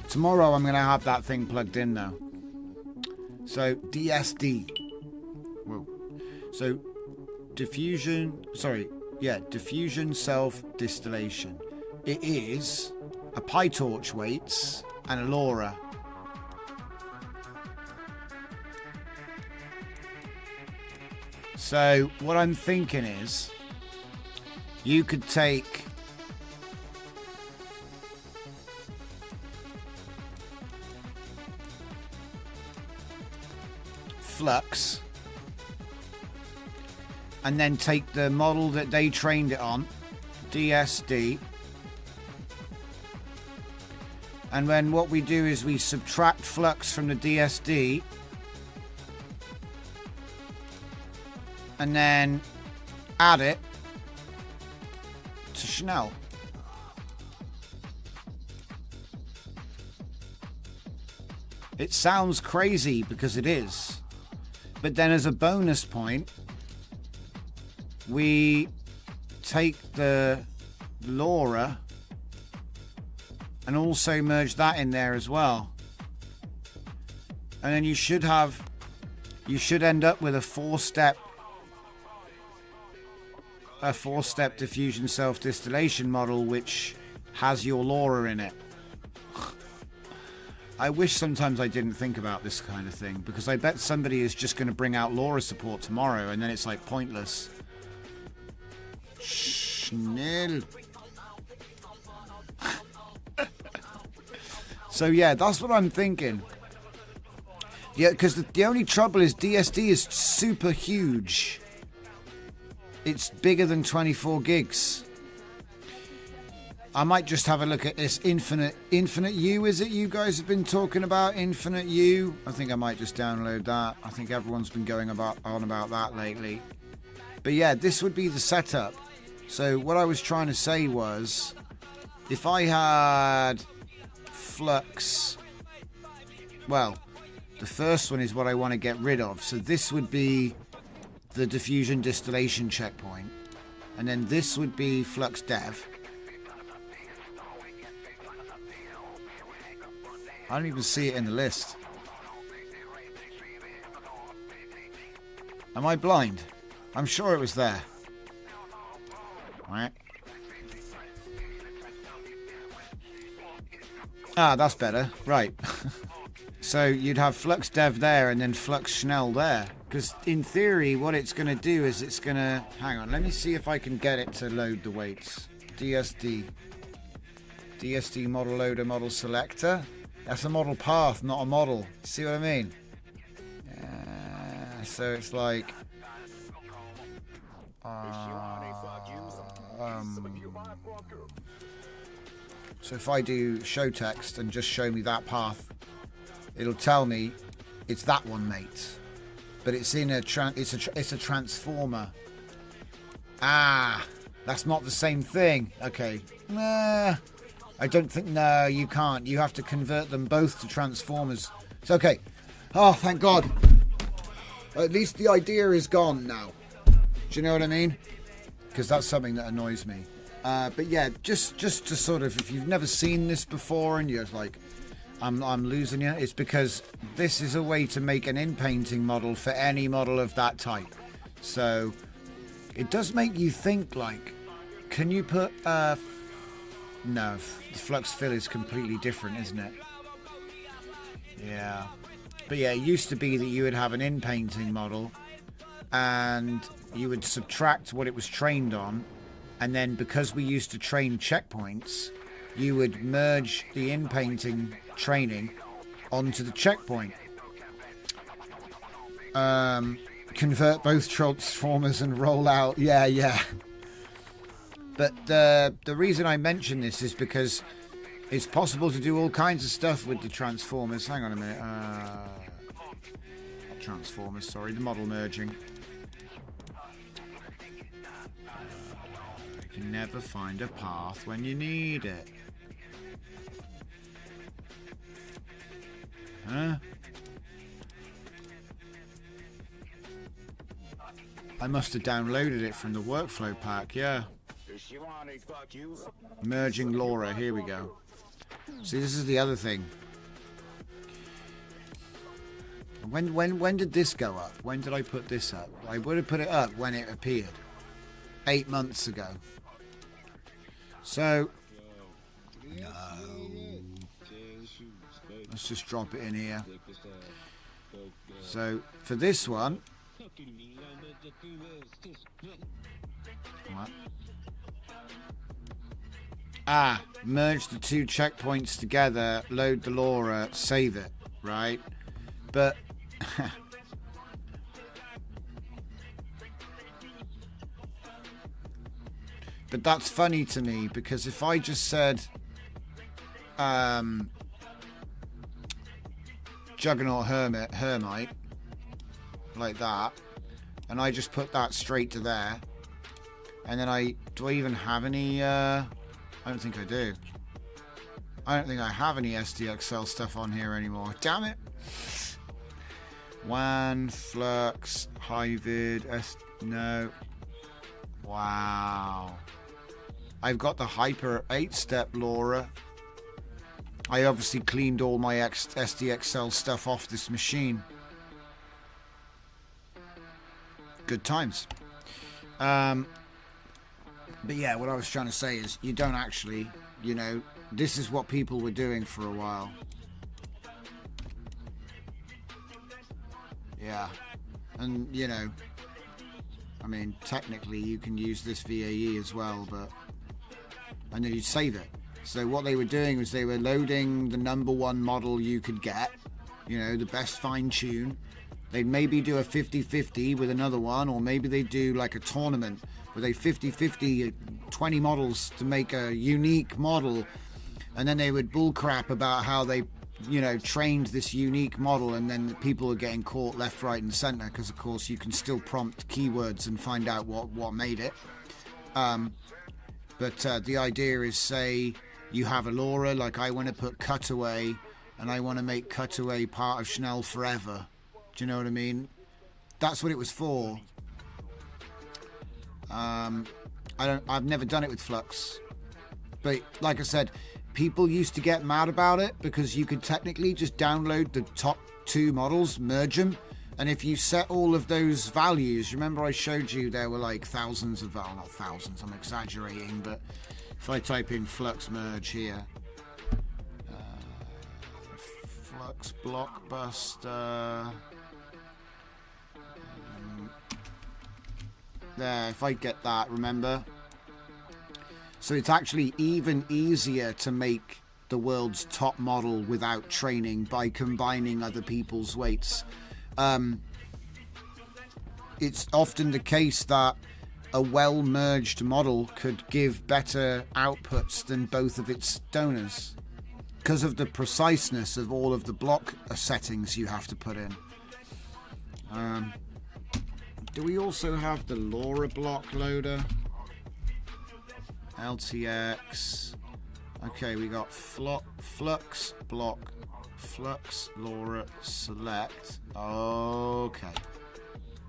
Tomorrow I'm going to have that thing plugged in though. So DSD. Whoa. So diffusion self-distillation. It is a PyTorch weights and a LoRa. So what I'm thinking is you could take Flux and then take the model that they trained it on, DSD, and then what we do is we subtract Flux from the DSD and then add it to Chanel. It sounds crazy because it is, but then as a bonus point we take the LoRa and also merge that in there as well. And then you should end up with a four-step diffusion self-distillation model which has your LoRa in it. I wish sometimes I didn't think about this kind of thing, because I bet somebody is just going to bring out LoRa support tomorrow and then it's like pointless. Schnell. So yeah, that's what I'm thinking. Yeah, because the only trouble is DSD is super huge. It's bigger than 24 gigs. I might just have a look at this Infinite U, is it you guys have been talking about? Infinite U? I think I might just download that. I think everyone's been going on about that lately. But yeah, this would be the setup. So what I was trying to say was, if I had Flux, well, the first one is what I want to get rid of. So this would be the diffusion distillation checkpoint. And then this would be Flux Dev. I don't even see it in the list. Am I blind? I'm sure it was there. Right. Ah, that's better. Right. So you'd have Flux Dev there and then Flux Schnell there. Because in theory, what it's going to do is it's going to... Hang on, let me see if I can get it to load the weights. DSD model loader, model selector. That's a model path, not a model. See what I mean? So it's like... so if I do show text and just show me that path, it'll tell me it's that one, mate. But it's in a it's a transformer. Ah, that's not the same thing. Okay. Nah, I don't think. No, you can't. You have to convert them both to transformers. It's okay. Oh, thank God. At least the idea is gone now. Do you know what I mean? Because that's something that annoys me. But yeah, just to sort of, if you've never seen this before and you're like, I'm losing you, it's because this is a way to make an in-painting model for any model of that type. So it does make you think, like, can you put no, the flux fill is completely different, isn't it? Yeah. But yeah, it used to be that you would have an in-painting model and you would subtract what it was trained on, and then because we used to train checkpoints, you would merge the in-painting training onto the checkpoint. Convert both transformers and roll out. Yeah. But the reason I mention this is because it's possible to do all kinds of stuff with the transformers. Hang on a minute. Not transformers, sorry, the model merging. You can never find a path when you need it. Huh? I must have downloaded it from the workflow pack, yeah. Merging LoRa, here we go. See, this is the other thing. When did this go up? When did I put this up? I would have put it up when it appeared. 8 months ago. So, no. Let's just drop it in here. So, for this one, what? Merge the two checkpoints together, load the LoRa, save it, right? But but that's funny to me, because if I just said Juggernaut Hermite like that, and I just put that straight to there, and then do I even have any I don't think I do. I don't think I have any SDXL stuff on here anymore. Damn it. WAN, Flux, Hyvid, no. Wow. I've got the Hyper 8-step LoRa. I obviously cleaned all my SDXL stuff off this machine. Good times. But yeah, what I was trying to say is you don't actually, you know, this is what people were doing for a while. Yeah. And, you know, I mean, technically you can use this VAE as well, but... and then you'd save it. So what they were doing was they were loading the #1 model you could get, you know, the best fine-tune. They'd maybe do a 50-50 with another one, or maybe they do like a tournament where they 50-50, 20 models to make a unique model, and then they would bullcrap about how they, you know, trained this unique model, and then people are getting caught left, right, and center because, of course, you can still prompt keywords and find out what made it. But the idea is, say you have a LoRa, like I want to put Cutaway, and I want to make Cutaway part of Chanel forever. Do you know what I mean? That's what it was for. I've never done it with Flux, but like I said, people used to get mad about it because you could technically just download the top 2 models, merge them, and if you set all of those values, remember I showed you there were like thousands of, well, not thousands, I'm exaggerating, but if I type in Flux merge here, Flux Blockbuster, there, if I get that, remember? So it's actually even easier to make the world's top model without training by combining other people's weights. It's often the case that a well-merged model could give better outputs than both of its donors because of the preciseness of all of the block settings you have to put in. Do we also have the LoRa block loader? LTX. Okay, we got Flux block, Flux LoRa select. Okay.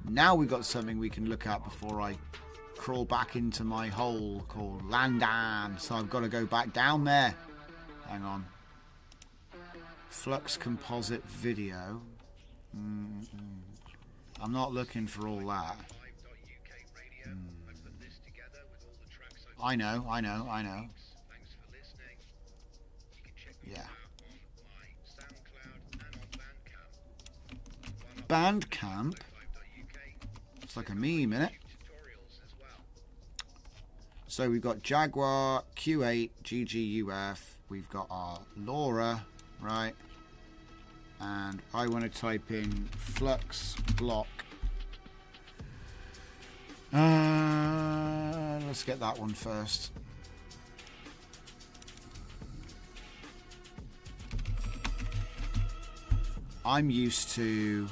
Now we've got something we can look at before I crawl back into my hole called Landan. So I've got to go back down there. Hang on. Flux composite video. I'm not looking for all that. I know. Yeah. Bandcamp? It's like a meme, innit? So we've got Jaguar, Q8, GGUF. We've got our LoRa, right? And I want to type in Flux block. Let's get that one first. I'm used to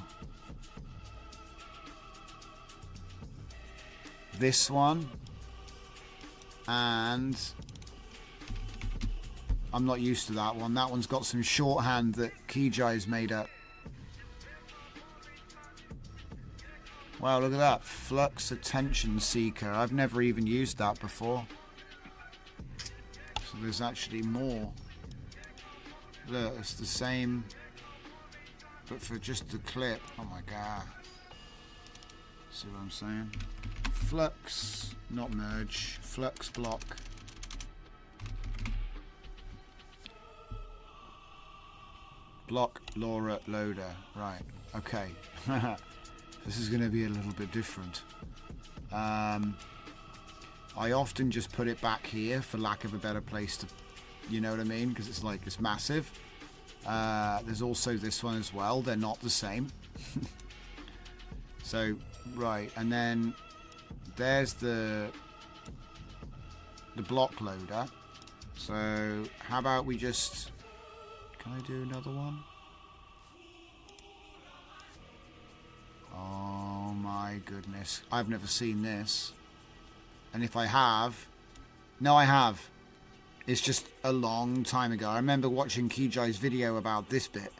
this one, and I'm not used to that one. That one's got some shorthand that Keyjai's made up. Wow, look at that. Flux Attention Seeker. I've never even used that before. So there's actually more. Look, it's the same, but for just the clip. Oh my god. See what I'm saying? Flux, not merge. Flux block. Block LoRa loader. Right. Okay. This is going to be a little bit different. I often just put it back here for lack of a better place to, you know what I mean? Because it's like, it's massive. There's also this one as well. They're not the same. So, right. And then there's the block loader. So, how about we just... Can I do another one? Oh my goodness. I've never seen this. And if I have... No, I have. It's just a long time ago. I remember watching Keyjai's video about this bit.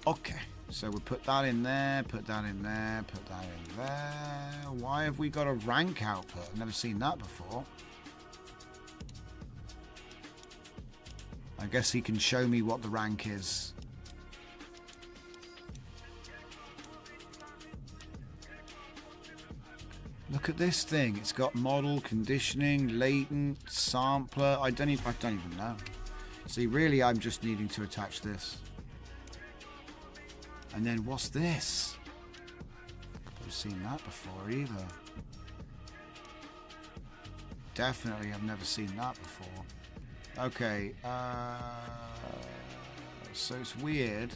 Okay. So we'll put that in there, put that in there, put that in there. Why have we got a rank output? I've never seen that before. I guess he can show me what the rank is. Look at this thing. It's got model, conditioning, latent, sampler. I don't even know. See, really, I'm just needing to attach this. And then what's this? I've seen that before either. Definitely, I've never seen that before. Okay, so it's weird.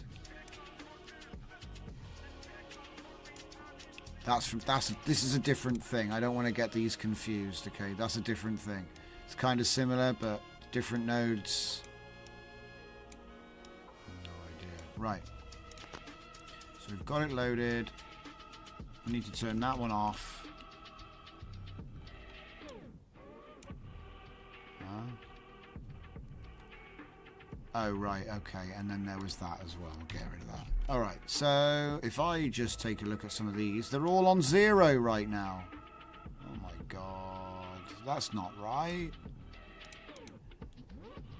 This is a different thing. I don't want to get these confused. Okay, that's a different thing. It's kind of similar, but different nodes. No idea. Right. So we've got it loaded. We need to turn that one off. Oh, right, okay, and then there was that as well. We'll get rid of that. All right, so if I just take a look at some of these, they're all on 0 right now. Oh my god, that's not right.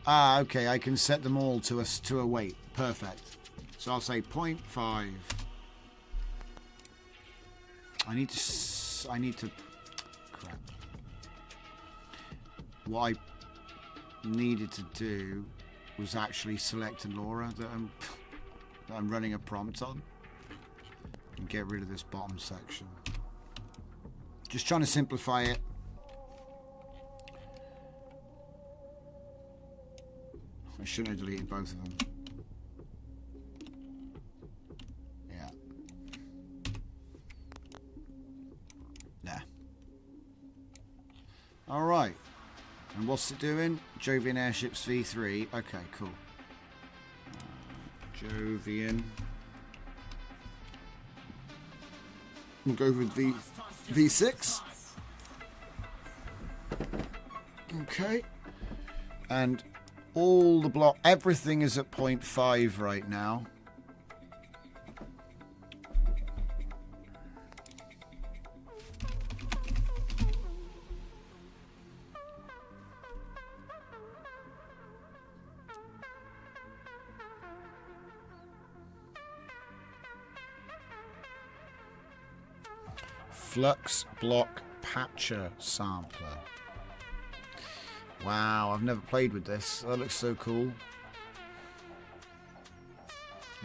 Ah, okay, I can set them all to a weight. Perfect. So I'll say 0.5. I need to. Crap. What I needed to do was actually select a LoRa that I'm running a prompt on and get rid of this bottom section. Just trying to simplify it. I shouldn't have deleted both of them. Yeah. There. All right. And what's it doing? Jovian Airships V3. Okay, cool. Jovian. We'll go with V6. Okay. And all the everything is at 0.5 right now. Flux block patcher sampler. Wow, I've never played with this. That looks so cool.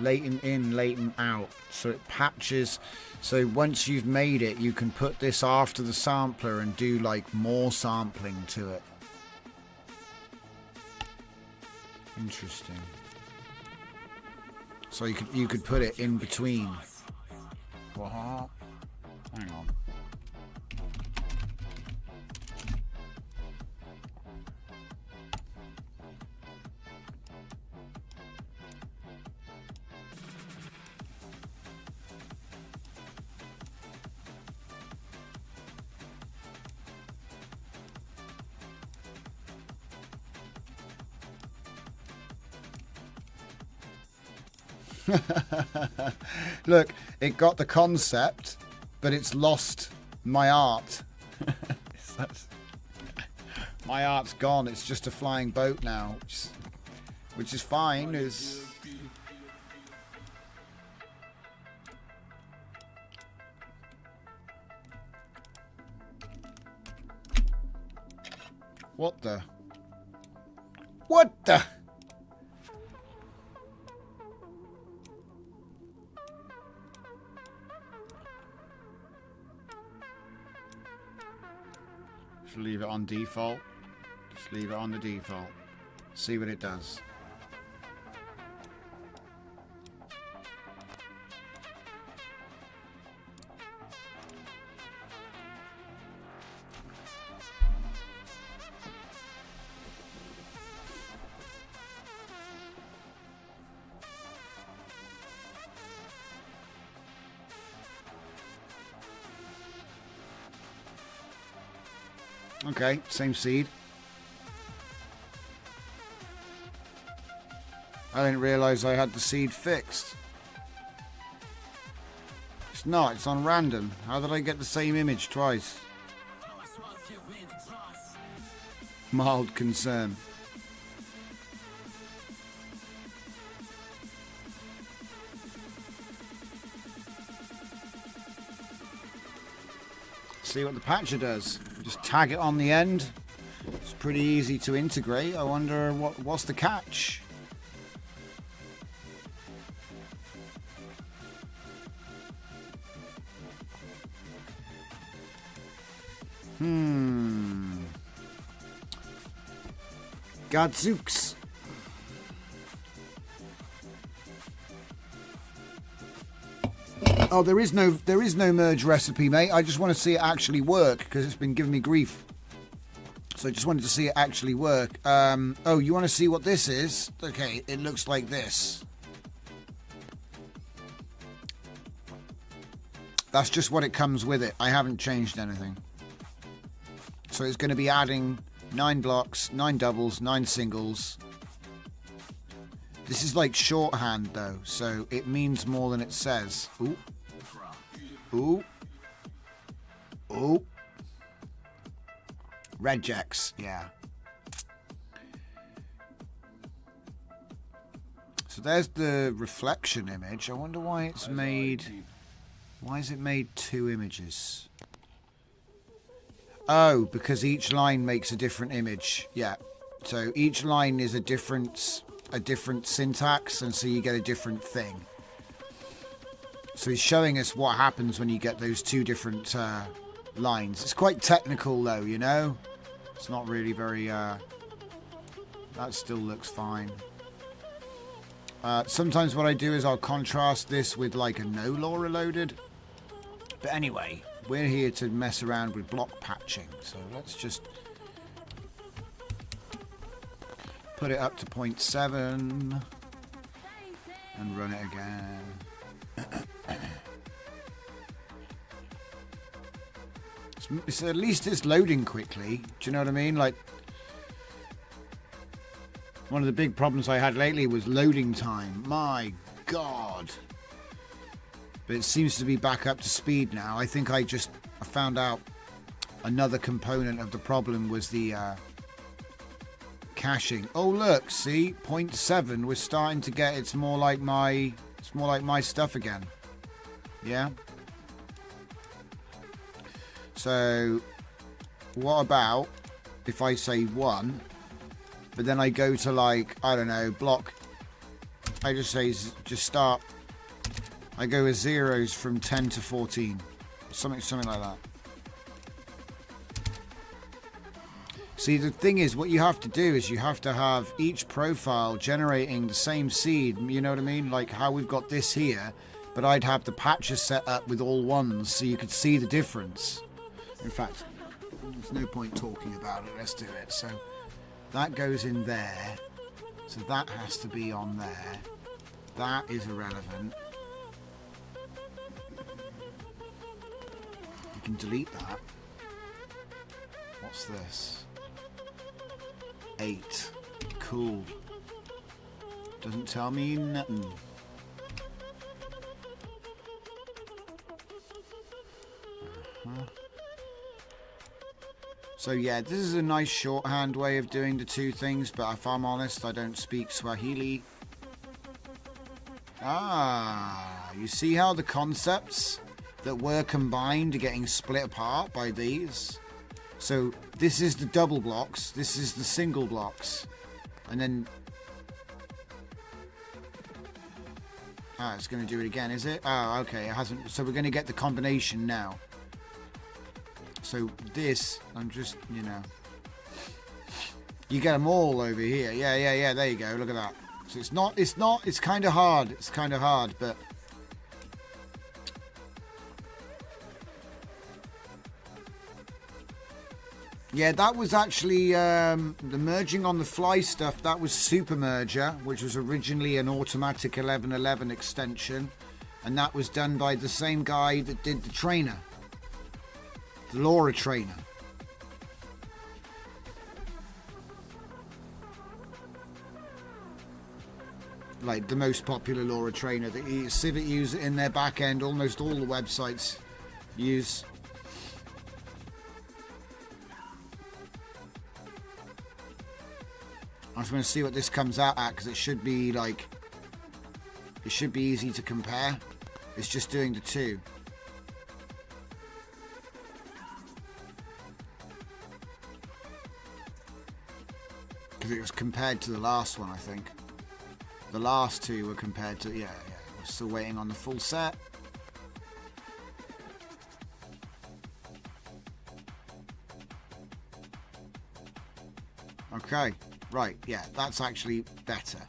Latent in, latent out. So it patches. So once you've made it, you can put this after the sampler and do like more sampling to it. Interesting. So you could put it in between. What? Hang on. Look, it got the concept, but it's lost my art. My art's gone. It's just a flying boat now, which is fine. What the? Leave it on default. Just leave it on the default. See what it does. Okay, same seed. I didn't realise I had the seed fixed. It's not. It's on random. How did I get the same image twice? Mild concern. See what the patcher does. Just tag it on the end. It's pretty easy to integrate. I wonder what's the catch? Gadzooks. Oh, there is no merge recipe, mate. I just want to see it actually work because it's been giving me grief. So I just wanted to see it actually work. Oh, you want to see what this is? Okay, it looks like this. That's just what it comes with it. I haven't changed anything. So it's going to be adding 9 blocks, 9 doubles, 9 singles. This is like shorthand though, so it means more than it says. Ooh. Ooh. Ooh. Regex, yeah. So there's the reflection image. I wonder why it's made... Why is it made 2 images? Oh, because each line makes a different image. Yeah. So each line is a different syntax, and so you get a different thing. So he's showing us what happens when you get those 2 different lines. It's quite technical though, you know? It's not really very... that still looks fine. Sometimes what I do is I'll contrast this with like a no law reloaded. But anyway, we're here to mess around with block patching. So let's just put it up to 0.7 and run it again. It's at least it's loading quickly. Do you know what I mean? Like, one of the big problems I had lately was loading time. My God. But it seems to be back up to speed now. I think I found out another component of the problem was the caching. Oh look, see, 0.7. We're starting to get. It's more like my stuff again. Yeah. So, what about if I say 1, but then I go to like, I don't know, block. I just say, just start. I go with zeros from 10 to 14. Something like that. See, the thing is, what you have to do is you have to have each profile generating the same seed. You know what I mean? Like how we've got this here, but I'd have the patches set up with all 1s so you could see the difference. In fact, there's no point talking about it. Let's do it. So that goes in there. So that has to be on there. That is irrelevant. You can delete that. What's this? 8. Cool. Doesn't tell me nothing. So yeah, this is a nice shorthand way of doing the 2 things, but if I'm honest, I don't speak Swahili. Ah, you see how the concepts that were combined are getting split apart by these? So this is the double blocks, this is the single blocks, and then... Ah, it's going to do it again, is it? Oh, okay, it hasn't. So we're going to get the combination now. So this, I'm just, you know, you get them all over here. Yeah, there you go. Look at that. So it's kind of hard. It's kind of hard, but yeah, that was actually the merging on the fly stuff. That was Super Merger, which was originally an automatic 1111 extension, and that was done by the same guy that did the trainer. The LoRa trainer. like the most popular LoRa trainer. The Civic use it in their back end. Almost all the websites use. I just want to see what this comes out at, because it should be like, it should be easy to compare. It's just doing the two. Because it was compared to the last one, I think. The last two were compared to, yeah. We're still waiting on the full set. Okay, right, yeah, that's actually better.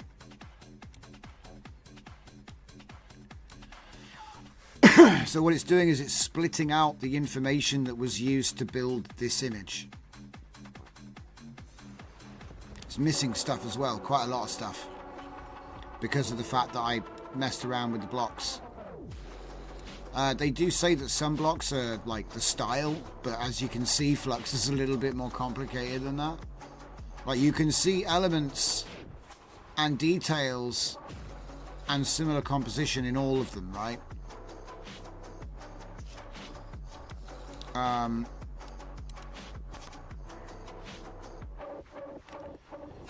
So what it's doing is it's splitting out the information that was used to build this image. It's missing stuff as well, quite a lot of stuff, because of the fact that I messed around with the blocks. They do say that some blocks are like the style, but as you can see, Flux is a little bit more complicated than that. Like, you can see elements and details and similar composition in all of them, right?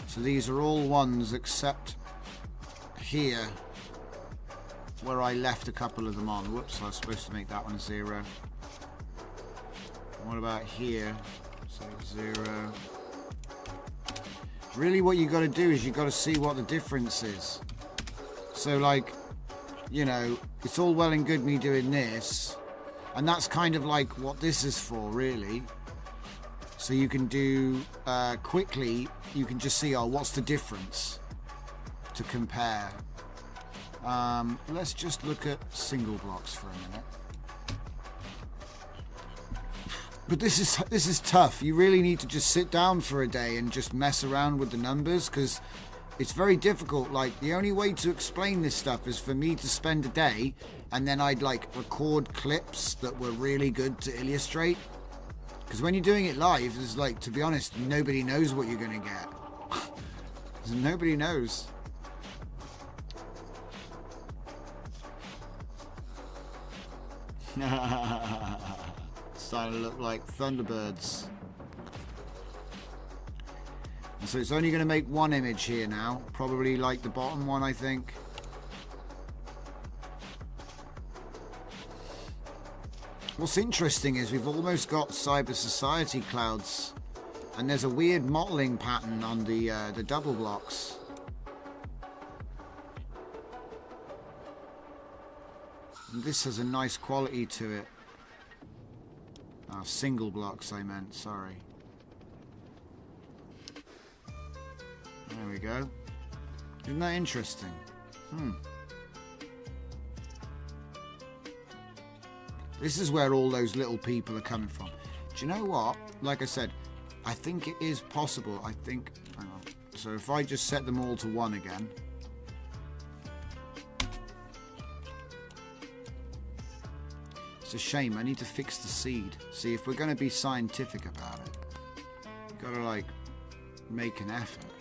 So these are all ones except here, where I left a couple of them on. Whoops, I was supposed to make that one 0. What about here? So 0. Really what you got to do is you got to see what the difference is. So, like, you know, it's all well and good me doing this, and that's kind of like what this is for, really. So you can do quickly, you can just see, oh, what's the difference to compare. Let's just look at single blocks for a minute. But this is tough. You really need to just sit down for a day and just mess around with the numbers, because it's very difficult. Like, the only way to explain this stuff is for me to spend a day, and then I'd like record clips that were really good to illustrate. Because when you're doing it live, it's like, to be honest, nobody knows what you're going to get. Nobody knows. Starting to look like Thunderbirds. And so it's only going to make one image here now. Probably like the bottom one, I think. What's interesting is we've almost got Cyber Society clouds. And there's a weird mottling pattern on the double blocks. And this has a nice quality to it. Oh, single blocks I meant, sorry. There we go. Isn't that interesting? This is where all those little people are coming from. Do you know what? Like I said, I think it is possible. I think... Hang on. So if I just set them all to 1 again... It's a shame. I need to fix the seed. See, if we're going to be scientific about it, you've got to, like, make an effort.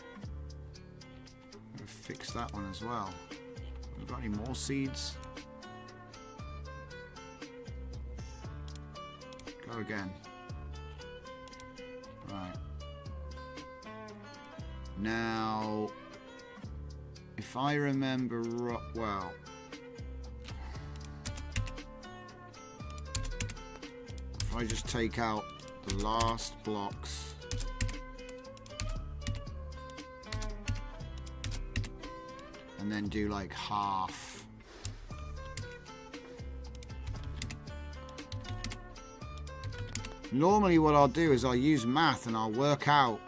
I'm going to fix that one as well. We've got any more seeds? Go again. Right. Now, if I remember well... I just take out the last blocks and then do like half. Normally what I'll do is I'll use math and I'll work out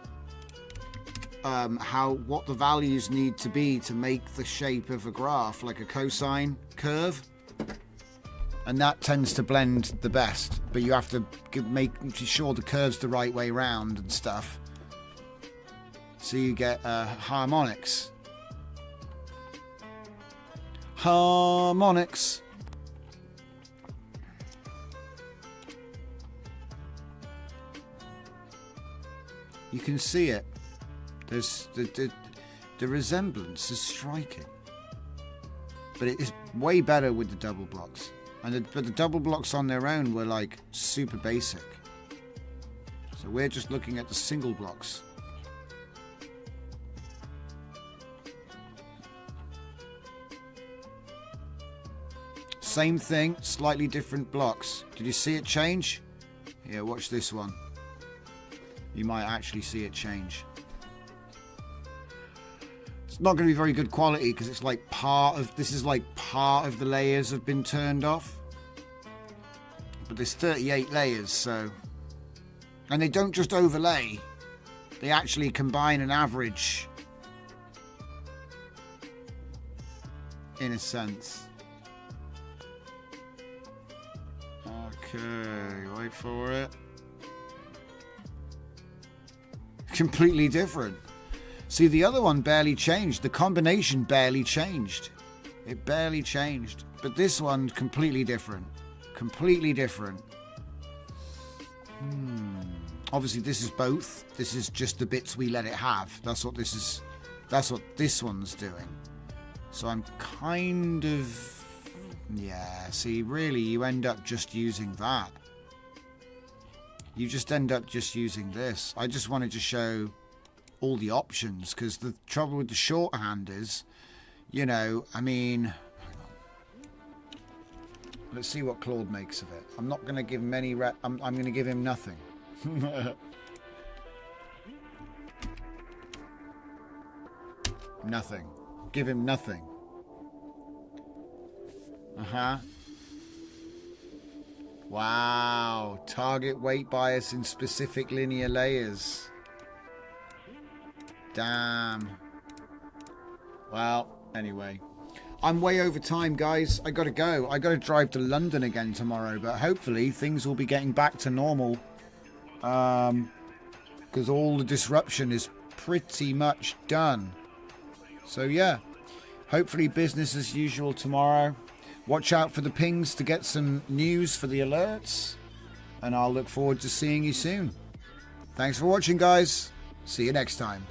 what the values need to be to make the shape of a graph, like a cosine curve. And that tends to blend the best, but you have to make sure the curve's the right way round and stuff. So you get harmonics. Harmonics. You can see it. There's the resemblance is striking. but it is way better with the double blocks. But the double blocks on their own were like super basic. So we're just looking at the single blocks. Same thing, slightly different blocks. Did you see it change? Yeah, watch this one. You might actually see it change. It's not going to be very good quality because it's like this is like part of the layers have been turned off. But there's 38 layers, so... And they don't just overlay. They actually combine and average. In a sense. Okay, wait for it. Completely different. See, the other one barely changed. The combination barely changed. It barely changed. But this one, completely different. Completely different. Obviously, this is both. This is just the bits we let it have. That's what this is. That's what this one's doing. So I'm kind of... Yeah, see, really, you end up just using that. You just end up just using this. I just wanted to show all the options, because the trouble with the shorthand is, you know, I mean... Let's see what Claude makes of it. I'm not going to give him any... I'm going to give him nothing. Nothing. Give him nothing. Wow. Target weight bias in specific linear layers. Damn. Well, anyway. I'm way over time, guys. I gotta go. I gotta drive to London again tomorrow, but hopefully things will be getting back to normal. Because all the disruption is pretty much done. So yeah. Hopefully business as usual tomorrow. Watch out for the pings to get some news for the alerts. And I'll look forward to seeing you soon. Thanks for watching, guys. See you next time.